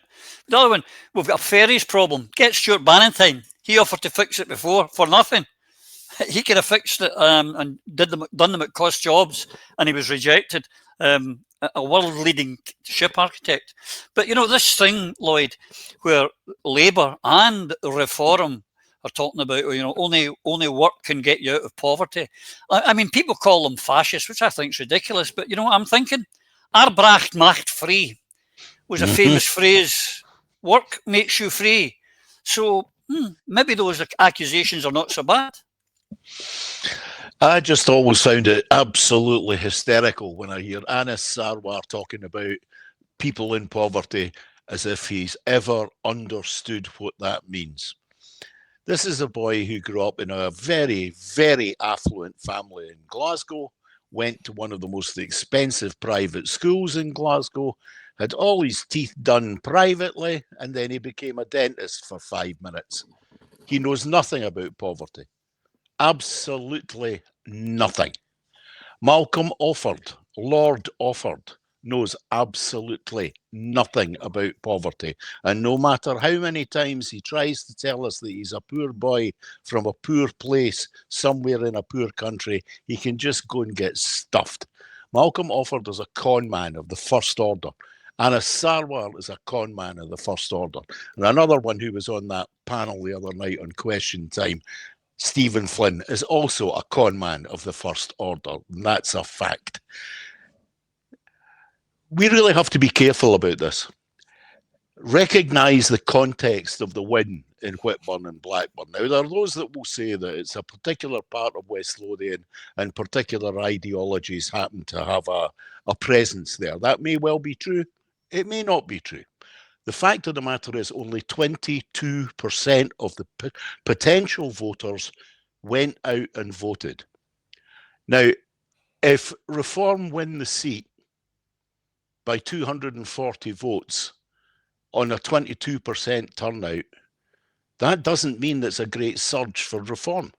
The other one, we've got a ferries problem. Get Stuart Bannatyne. He offered to fix it before for nothing. He could have fixed it and done them at cost jobs, and he was rejected. A world-leading ship architect. But, this thing, Lloyd, where Labour and Reform are talking about, only work can get you out of poverty. I mean, people call them fascists, which I think is ridiculous. But you know what I'm thinking? Arbecht macht free was a famous phrase. Work makes you free. So maybe those accusations are not so bad. I just always found it absolutely hysterical when I hear Anis Sarwar talking about people in poverty as if he's ever understood what that means. This is a boy who grew up in a very, very affluent family in Glasgow, went to one of the most expensive private schools in Glasgow, had all his teeth done privately, and then he became a dentist for 5 minutes. He knows nothing about poverty. Absolutely nothing. Malcolm Offord, Lord Offord, knows absolutely nothing about poverty. And no matter how many times he tries to tell us that he's a poor boy from a poor place somewhere in a poor country, he can just go and get stuffed. Malcolm Offord is a con man of the first order. Anis Sarwar is a con man of the first order. And another one who was on that panel the other night on Question Time, Stephen Flynn is also a con man of the first order, and that's a fact. We really have to be careful about this. Recognise the context of the win in Whitburn and Blackburn. Now, there are those that will say that it's a particular part of West Lothian and particular ideologies happen to have a presence there. That may well be true. It may not be true. The fact of the matter is only 22% of the potential voters went out and voted. Now, if Reform win the seat by 240 votes on a 22% turnout, that doesn't mean it's a great surge for Reform.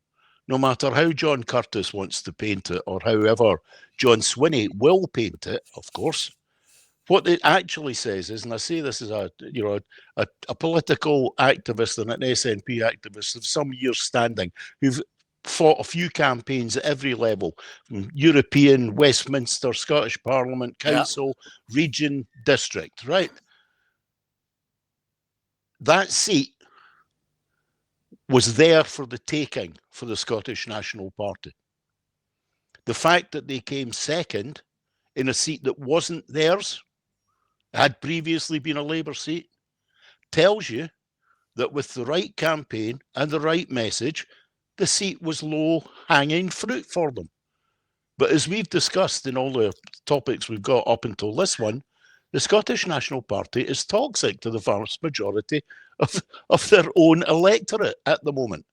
No matter how John Curtis wants to paint it, or however John Swinney will paint it, of course, what it actually says is, and I say this as a political activist and an SNP activist of some years standing, who've fought a few campaigns at every level, from European, Westminster, Scottish Parliament, Council, region, district, right? That seat was there for the taking for the Scottish National Party. The fact that they came second in a seat that wasn't theirs, had previously been a Labour seat, tells you that with the right campaign and the right message, the seat was low-hanging fruit for them. But as we've discussed in all the topics we've got up until this one, the Scottish National Party is toxic to the vast majority of their own electorate at the moment.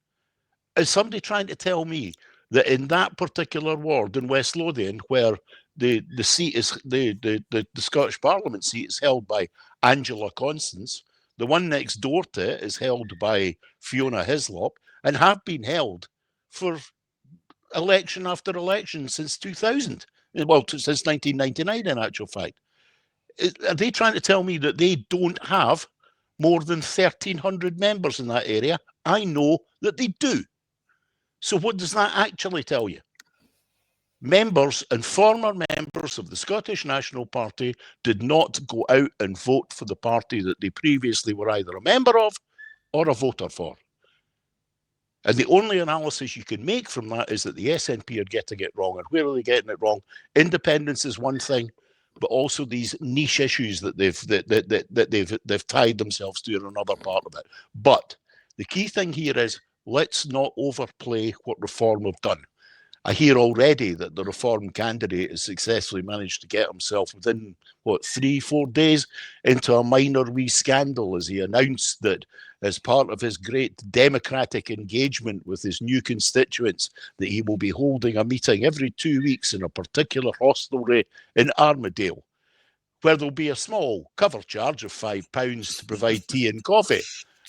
Is somebody trying to tell me that in that particular ward in West Lothian, where the seat is the Scottish Parliament seat is held by Angela Constance, the one next door to it is held by Fiona Hislop, and have been held for election after election since 2000, well, since 1999 in actual fact. Are they trying to tell me that they don't have more than 1,300 members in that area? I know that they do. So what does that actually tell you? Members and former members of the Scottish National Party did not go out and vote for the party that they previously were either a member of or a voter for. And the only analysis you can make from that is that the SNP are getting it wrong. And where are they getting it wrong? Independence is one thing, but also these niche issues that they've tied themselves to in another part of it. But the key thing here is, let's not overplay what Reform have done. I hear already that the Reform candidate has successfully managed to get himself within, 3-4 days into a minor wee scandal as he announced that as part of his great democratic engagement with his new constituents, that he will be holding a meeting every 2 weeks in a particular hostelry in Armadale, where there'll be a small cover charge of £5 to provide tea and coffee.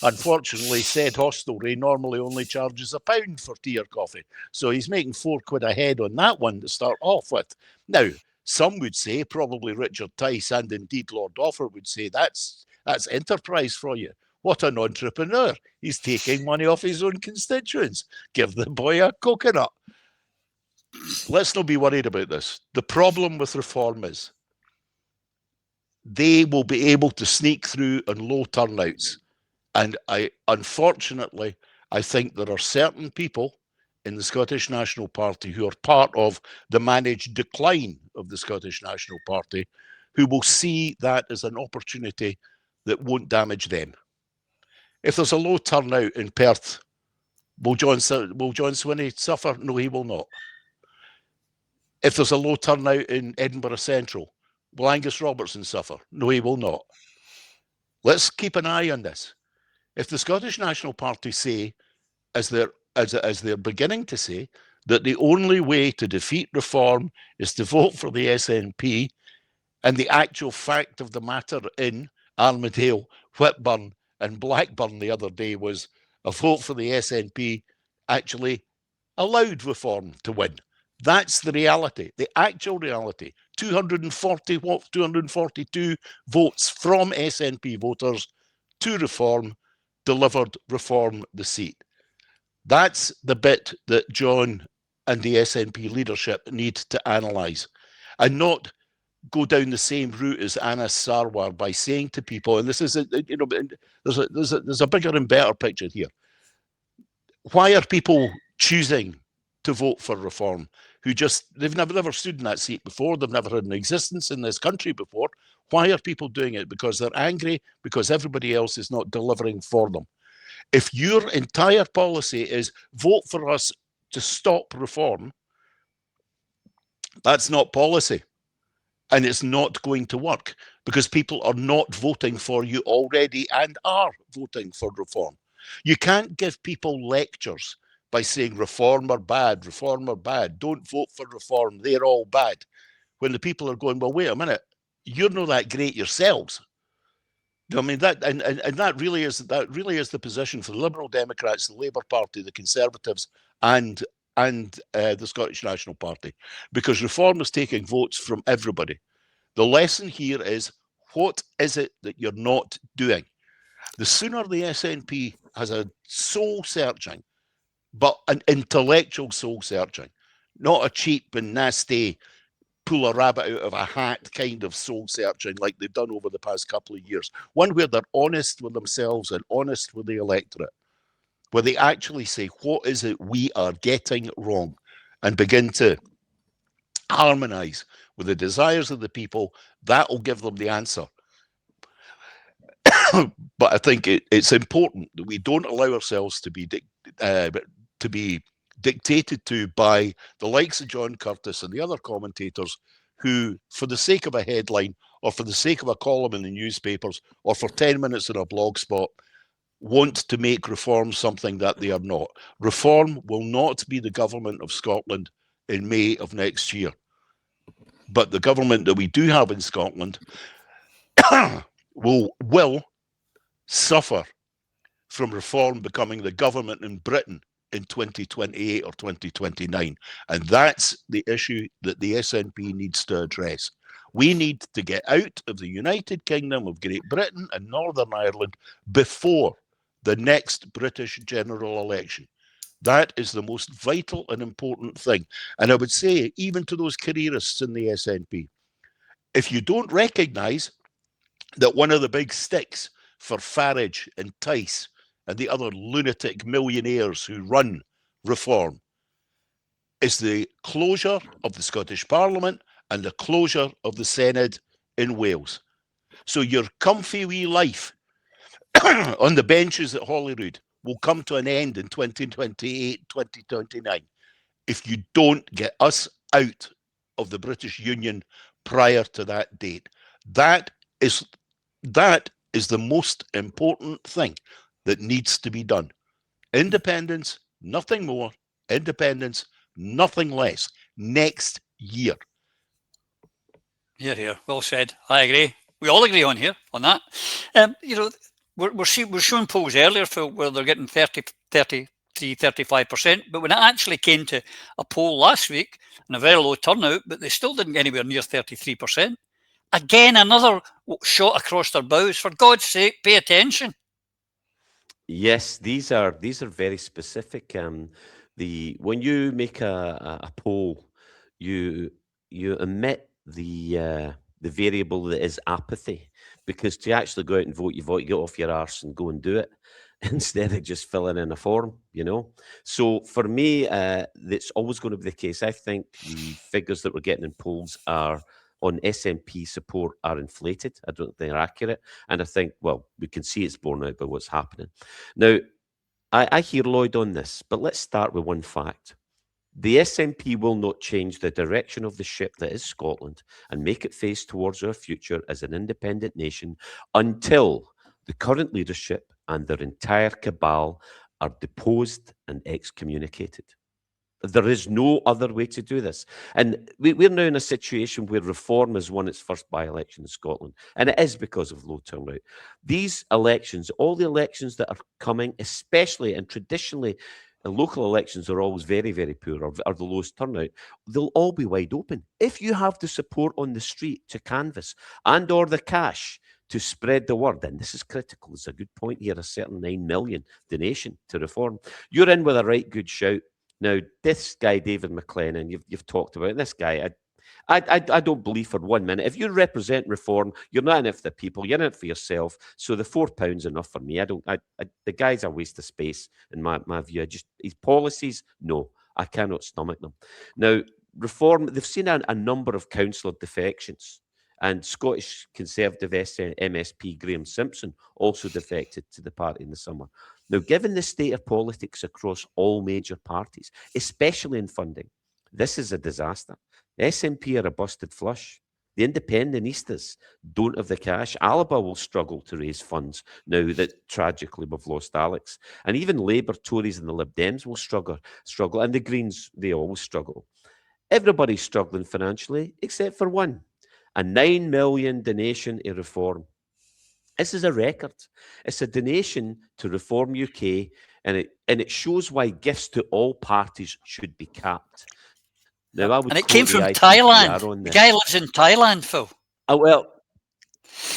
Unfortunately, said hostelry normally only charges £1 for tea or coffee. So he's making £4 a head on that one to start off with. Now, some would say, probably Richard Tice and indeed Lord Offer would say, that's enterprise for you. What an entrepreneur. He's taking money off his own constituents. Give the boy a coconut. Let's not be worried about this. The problem with Reform is they will be able to sneak through on low turnouts. And unfortunately, I think there are certain people in the Scottish National Party who are part of the managed decline of the Scottish National Party who will see that as an opportunity that won't damage them. If there's a low turnout in Perth, will John Swinney suffer? No, he will not. If there's a low turnout in Edinburgh Central, will Angus Robertson suffer? No, he will not. Let's keep an eye on this. If the Scottish National Party say, as they're beginning to say, that the only way to defeat Reform is to vote for the SNP, and the actual fact of the matter in Armadale, Whitburn and Blackburn the other day was a vote for the SNP actually allowed Reform to win. That's the reality, the actual reality. 242 votes from SNP voters to Reform delivered Reform the seat. That's the bit that John and the SNP leadership need to analyse, and not go down the same route as Anas Sarwar by saying to people, and this is there's a bigger and better picture here. Why are people choosing to vote for reform, who they've never stood in that seat before, they've never had an existence in this country before. Why are people doing it? Because they're angry, because everybody else is not delivering for them. If your entire policy is vote for us to stop reform, that's not policy. And it's not going to work because people are not voting for you already and are voting for reform. You can't give people lectures by saying reform are bad, don't vote for reform, they're all bad. When the people are going, well, wait a minute, you're not that great yourselves. I mean, that really is the position for the Liberal Democrats, the Labour Party, the Conservatives, and the Scottish National Party, because reform is taking votes from everybody. The lesson here is, what is it that you're not doing? The sooner the SNP has a soul-searching, but an intellectual soul-searching, not a cheap and nasty, pull a rabbit out of a hat kind of soul-searching like they've done over the past couple of years, one where they're honest with themselves and honest with the electorate, where they actually say, what is it we are getting wrong, and begin to harmonise with the desires of the people, that will give them the answer. But I think it's important that we don't allow ourselves to be dictated to by the likes of John Curtis and the other commentators who, for the sake of a headline or for the sake of a column in the newspapers or for 10 minutes in a blog spot, want to make reform something that they are not. Reform will not be the government of Scotland in May of next year. But the government that we do have in Scotland will suffer from reform becoming the government in Britain in 2028 or 2029. And that's the issue that the SNP needs to address. We need to get out of the United Kingdom of Great Britain and Northern Ireland before the next British general election. That is the most vital and important thing. And I would say, even to those careerists in the SNP, if you don't recognise that one of the big sticks for Farage and Tice and the other lunatic millionaires who run reform is the closure of the Scottish Parliament and the closure of the Senedd in Wales. So your comfy wee life on the benches at Holyrood will come to an end in 2028, 2029, if you don't get us out of the British Union prior to that date. That is the most important thing that needs to be done. Independence, nothing more. Independence, nothing less. Next year. Here. Well said. I agree. We all agree on here on that. We're showing polls earlier for where they're getting 35%, but when it actually came to a poll last week, and a very low turnout, but they still didn't get anywhere near 33%. Again, another shot across their bows. For God's sake, pay attention. Yes, these are very specific. When you make a poll, you omit the variable that is apathy, because to actually go out and vote, you've got to get off your arse and go and do it instead of just filling in a form, So for me, that's always going to be the case. I think the figures that we're getting in polls on SNP support are inflated. I don't think they're accurate. And I think, well, we can see it's borne out by what's happening. Now, I hear Lloyd on this, but let's start with one fact. The SNP will not change the direction of the ship that is Scotland and make it face towards our future as an independent nation until the current leadership and their entire cabal are deposed and excommunicated. There is no other way to do this. And we're now in a situation where reform has won its first by-election in Scotland. And it is because of low turnout. These elections, all the elections that are coming, especially and traditionally, local elections are always very, very poor, or the lowest turnout. They'll all be wide open. If you have the support on the street to canvass and or the cash to spread the word, and this is critical, it's a good point here, a certain 9 million donation to reform, you're in with a right good shout. Now, this guy, David McLennan, you've talked about this guy. I don't believe for 1 minute. If you represent reform, you're not in it for the people, you're in it for yourself. So the £4 enough for me. The guy's a waste of space in my view. His policies, no, I cannot stomach them. Now, reform, they've seen a number of councillor defections. And Scottish Conservative MSP Graham Simpson also defected to the party in the summer. Now, given the state of politics across all major parties, especially in funding, this is a disaster. The SNP are a busted flush. The Independentistas don't have the cash. Alba will struggle to raise funds now that tragically we've lost Alex. And even Labour, Tories and the Lib Dems will struggle. And the Greens, they always struggle. Everybody's struggling financially except for one. A 9 million donation to Reform. This is a record. It's a donation to Reform UK, and it shows why gifts to all parties should be capped. Now, and it came from Thailand. The guy lives in Thailand, Phil. Oh, well,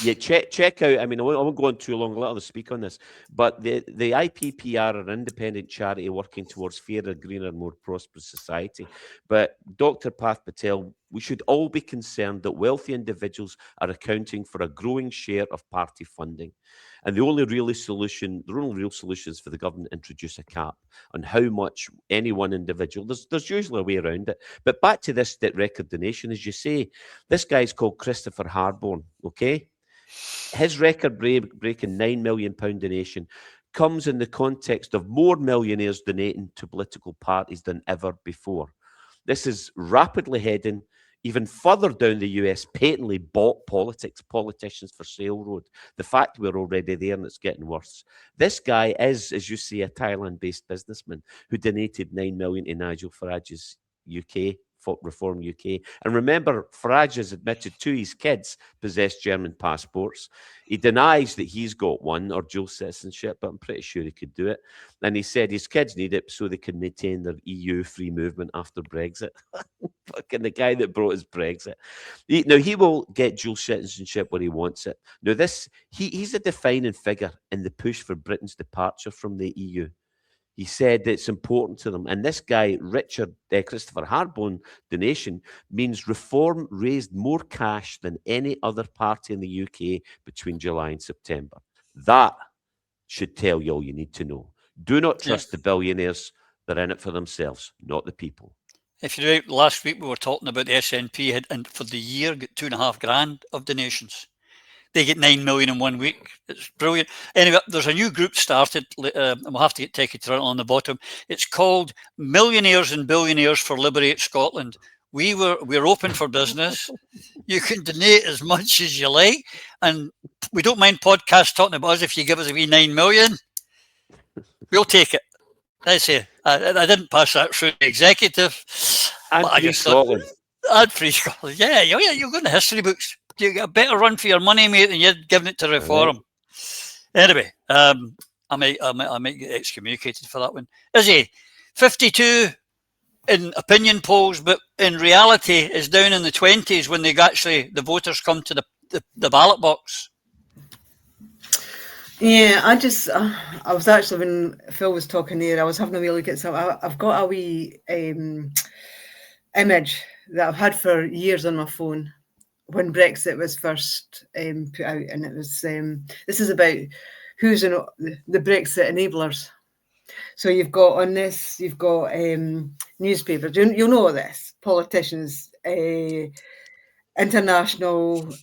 yeah, check out. I mean, I won't go on too long. I'll let others speak on this. But the IPPR are an independent charity working towards fairer, greener, more prosperous society. But Dr. Path Patel, we should all be concerned that wealthy individuals are accounting for a growing share of party funding. And the only real solutions for the government introduce a cap on how much any one individual, there's usually a way around it. But back to this record donation, as you say, this guy's called Christopher Harborne, okay? His record-breaking £9 million donation comes in the context of more millionaires donating to political parties than ever before. This is rapidly heading even further down the US patently bought politicians for sale road. The fact we're already there and it's getting worse. This guy is, as you say, a Thailand-based businessman who donated 9 million to Nigel Farage's UK, Reform UK. And remember, Farage has admitted to his kids possess German passports. He denies that he's got one or dual citizenship, but I'm pretty sure he could do it. And he said his kids need it so they can maintain their EU free movement after Brexit. Fucking the guy that brought us Brexit. He will get dual citizenship where he wants it. Now, he's a defining figure in the push for Britain's departure from the EU. He said that it's important to them. And this guy, Christopher Harborne donation means Reform raised more cash than any other party in the UK between July and September. That should tell you all you need to know. Do not trust the billionaires. They're in it for themselves, not the people. If you're right, last week we were talking about the SNP and for the year got $2,500 of donations. They get 9 million in 1 week. It's brilliant. Anyway, there's a new group started, and we'll have to get Techie to run it on the bottom. It's called Millionaires and Billionaires for Liberate Scotland. We're open for business. You can donate as much as you like, and we don't mind podcasts talking about us if you give us a wee 9 million. We'll take it. I say I didn't pass that through the executive. And Free Scotland. And Free Scotland. Yeah, you're going to history books. You get a better run for your money, mate, than you're giving it to Reform. Anyway, I might get excommunicated for that one. Is he 52 in opinion polls, but in reality is down in the 20s when the voters come to the ballot box? Yeah, I was actually, when Phil was talking there, I was having a wee look at something. I've got a wee image that I've had for years on my phone when Brexit was first put out, and it was this is about who's in the Brexit enablers. So you've got newspapers. You'll know this: politicians, international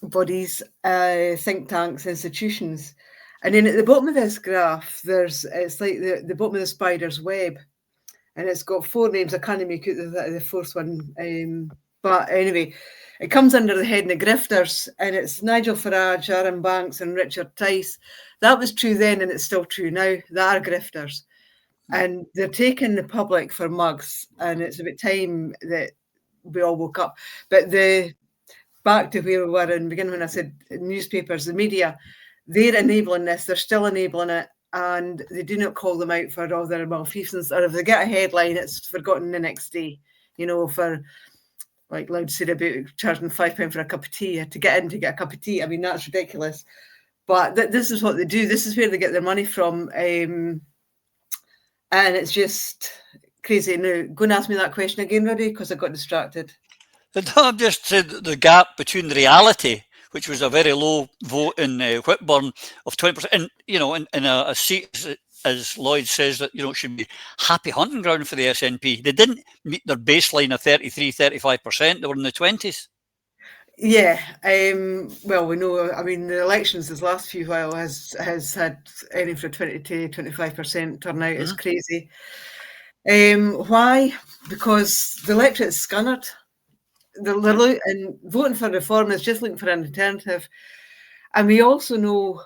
bodies, think tanks, institutions, and then at the bottom of this graph, it's like the bottom of the spider's web, and it's got 4 names. I can't make out the fourth one. But anyway, it comes under the heading of grifters, and it's Nigel Farage, Aaron Banks and Richard Tice. That was true then, and it's still true now. They are grifters. And they're taking the public for mugs, and it's about time that we all woke up. But back to where we were in the beginning when I said newspapers, the media, they're enabling this. They're still enabling it, and they do not call them out for all their malfeasance. Or if they get a headline, it's forgotten the next day, for... like Loud said about charging £5 for a cup of tea to get a cup of tea. I mean, that's ridiculous. But this is what they do. This is where they get their money from. And it's just crazy. Now, go and ask me that question again, Rudy, because I got distracted. I've just said the gap between reality, which was a very low vote in Whitburn of 20%, and in a seat as Lloyd says that it should be happy hunting ground for the SNP. They didn't meet their baseline of 33-35%. They were in the 20s. Yeah, well, we know. I mean, the elections this last few while has had anything from 20 to 25% turnout. Is crazy. Why? Because the electorate is scunnered. And voting for reform is just looking for an alternative. And we also know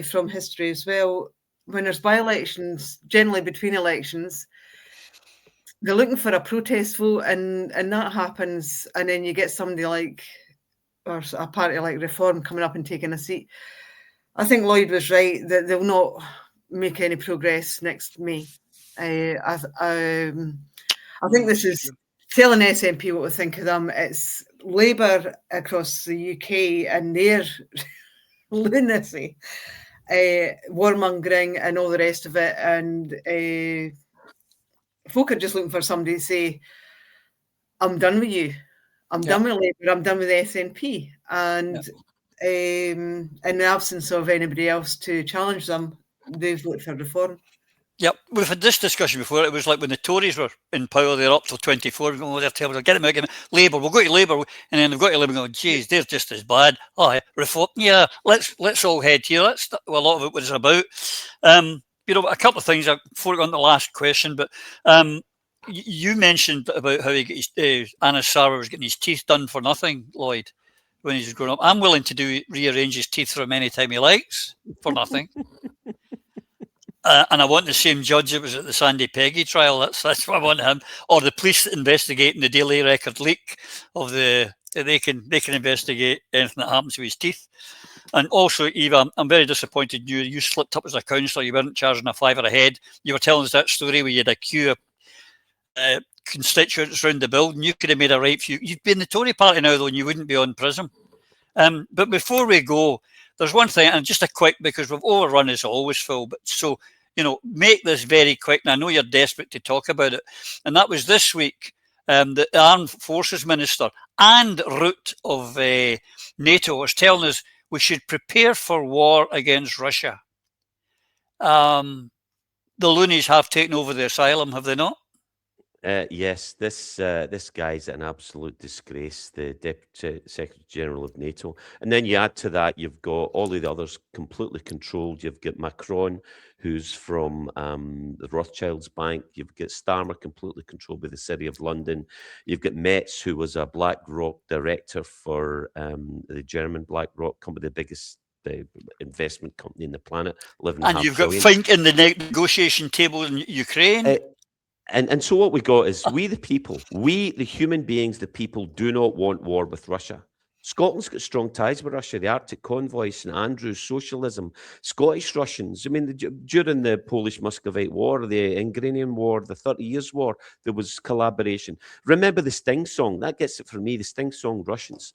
from history as well, when there's by-elections, generally between elections, they're looking for a protest vote, and that happens, and then you get somebody like, or a party like Reform coming up and taking a seat. I think Lloyd was right that they'll not make any progress next May. I think this is telling SNP what we think of them. It's Labour across the UK and their lunacy, warmongering and all the rest of it. And folk are just looking for somebody to say, I'm done with you. I'm done with Labour. I'm done with the SNP. And in the absence of anybody else to challenge them, they vote for reform. Yep, we've had this discussion before. It was like when the Tories were in power, they're up till 24. They're terrible. Get them out, Labour. We'll go to Labour, and then they've got to Labour and go, geez, they're just as bad. Oh, reform. Yeah, let's all head here. That's what a lot of it was about. A couple of things. Before I go on to the last question, but you mentioned about how he got his, Anas Sarwar was getting his teeth done for nothing, Lloyd, when he's grown up. I'm willing to rearrange his teeth for him anytime he likes for nothing. And I want the same judge that was at the Sandie Peggie trial. That's what I want him. Or the police investigating the Daily Record leak of they can investigate anything that happens to his teeth. And also, Eva, I'm very disappointed you slipped up as a councillor. You weren't charging a $5 a head. You were telling us that story where you had a queue of constituents around the building. You could have made a right few. You'd be in the Tory party now, though, and you wouldn't be on PRISM. But before we go, there's one thing, and just a quick, because we've overrun as always, Phil, but so, make this very quick, and I know you're desperate to talk about it. And that was this week, the Armed Forces Minister and root of NATO was telling us we should prepare for war against Russia. The loonies have taken over the asylum, have they not? Yes, this guy's an absolute disgrace, the Deputy Secretary General of NATO. And then you add to that, you've got all of the others completely controlled. You've got Macron, who's from the Rothschilds Bank. You've got Starmer, completely controlled by the City of London. You've got Metz, who was a BlackRock director for the German BlackRock company, the biggest investment company in the planet. And you've got Fink in the negotiation table in Ukraine. And so what we got is we the people, we the human beings, the people do not want war with Russia. Scotland's got strong ties with Russia, the Arctic Convoy, St Andrews, socialism, Scottish Russians. I mean, during the Polish-Muscovite War, the Ingrian War, the 30 Years' War, there was collaboration. Remember the Sting song? That gets it for me, the Sting song, Russians.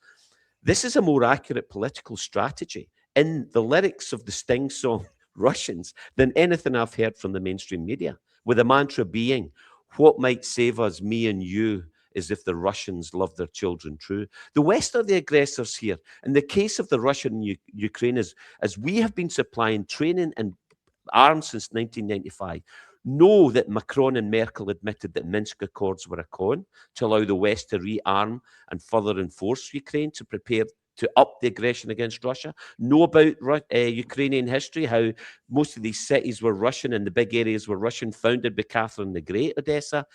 This is a more accurate political strategy in the lyrics of the Sting song, Russians, than anything I've heard from the mainstream media, with the mantra being, what might save us, me and you, is if the Russians love their children true. The West are the aggressors here. In the case of the Russia and Ukraine, as we have been supplying training and arms since 1995, know that Macron and Merkel admitted that Minsk Accords were a con to allow the West to rearm and further enforce Ukraine to prepare to up the aggression against Russia. Know about Ukrainian history, how most of these cities were Russian and the big areas were Russian, founded by Catherine the Great, Odessa.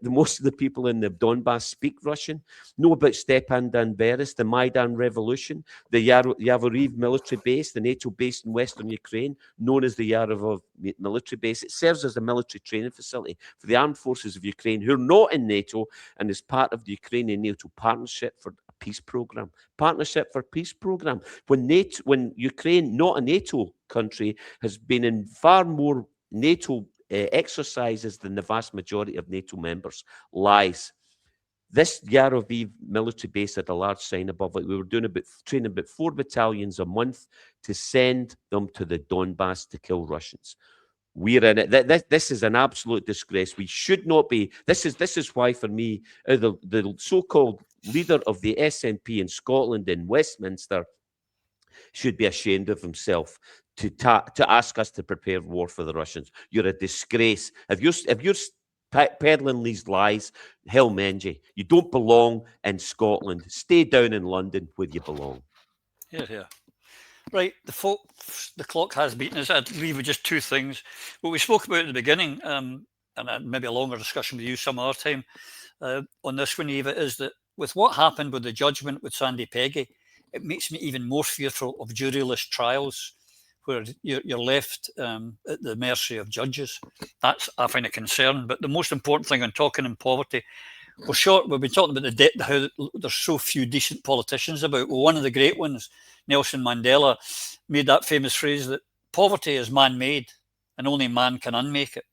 Most of the people in the Donbass speak Russian. Know about Stepan Danberis, the Maidan Revolution, the Yavoriv military base, the NATO base in Western Ukraine, known as the Yarovov military base. It serves as a military training facility for the armed forces of Ukraine, who are not in NATO and is part of the Ukrainian-NATO Partnership for Peace Program. Partnership for Peace Program. When Ukraine, not a NATO country, has been in far more NATO exercises than the vast majority of NATO members. Lies. This Yaroviv military base had a large sign above it. We were training about 4 battalions a month to send them to the Donbass to kill Russians. We're in it. This is an absolute disgrace. We should not be. This is why, for me, the so-called leader of the SNP in Scotland in Westminster should be ashamed of himself to ask us to prepare war for the Russians. You're a disgrace. If you're peddling these lies, hell mend you. You don't belong in Scotland. Stay down in London where you belong. Yeah. Right, the clock has beaten us. I'd leave with just two things. What we spoke about at the beginning, and maybe a longer discussion with you some other time on this one, Eva, is that with what happened with the judgment with Sandie Peggie, it makes me even more fearful of juryless trials where you're left at the mercy of judges. That's, I find, a concern. But the most important thing on talking in poverty, we've been talking about how there's so few decent politicians about. Well, one of the great ones, Nelson Mandela, made that famous phrase that poverty is man-made and only man can unmake it.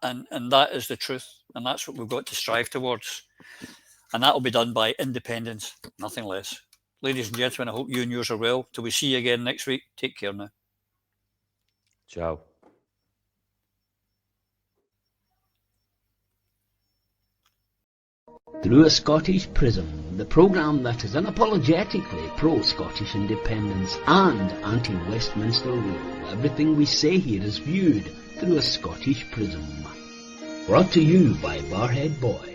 And that is the truth. And that's what we've got to strive towards. And that will be done by independence, nothing less. Ladies and gentlemen, I hope you and yours are well. Till we see you again next week. Take care now. Ciao. Through a Scottish Prism, the programme that is unapologetically pro-Scottish independence and anti-Westminster rule. Everything we say here is viewed through a Scottish prism. Brought to you by Barhead Boy.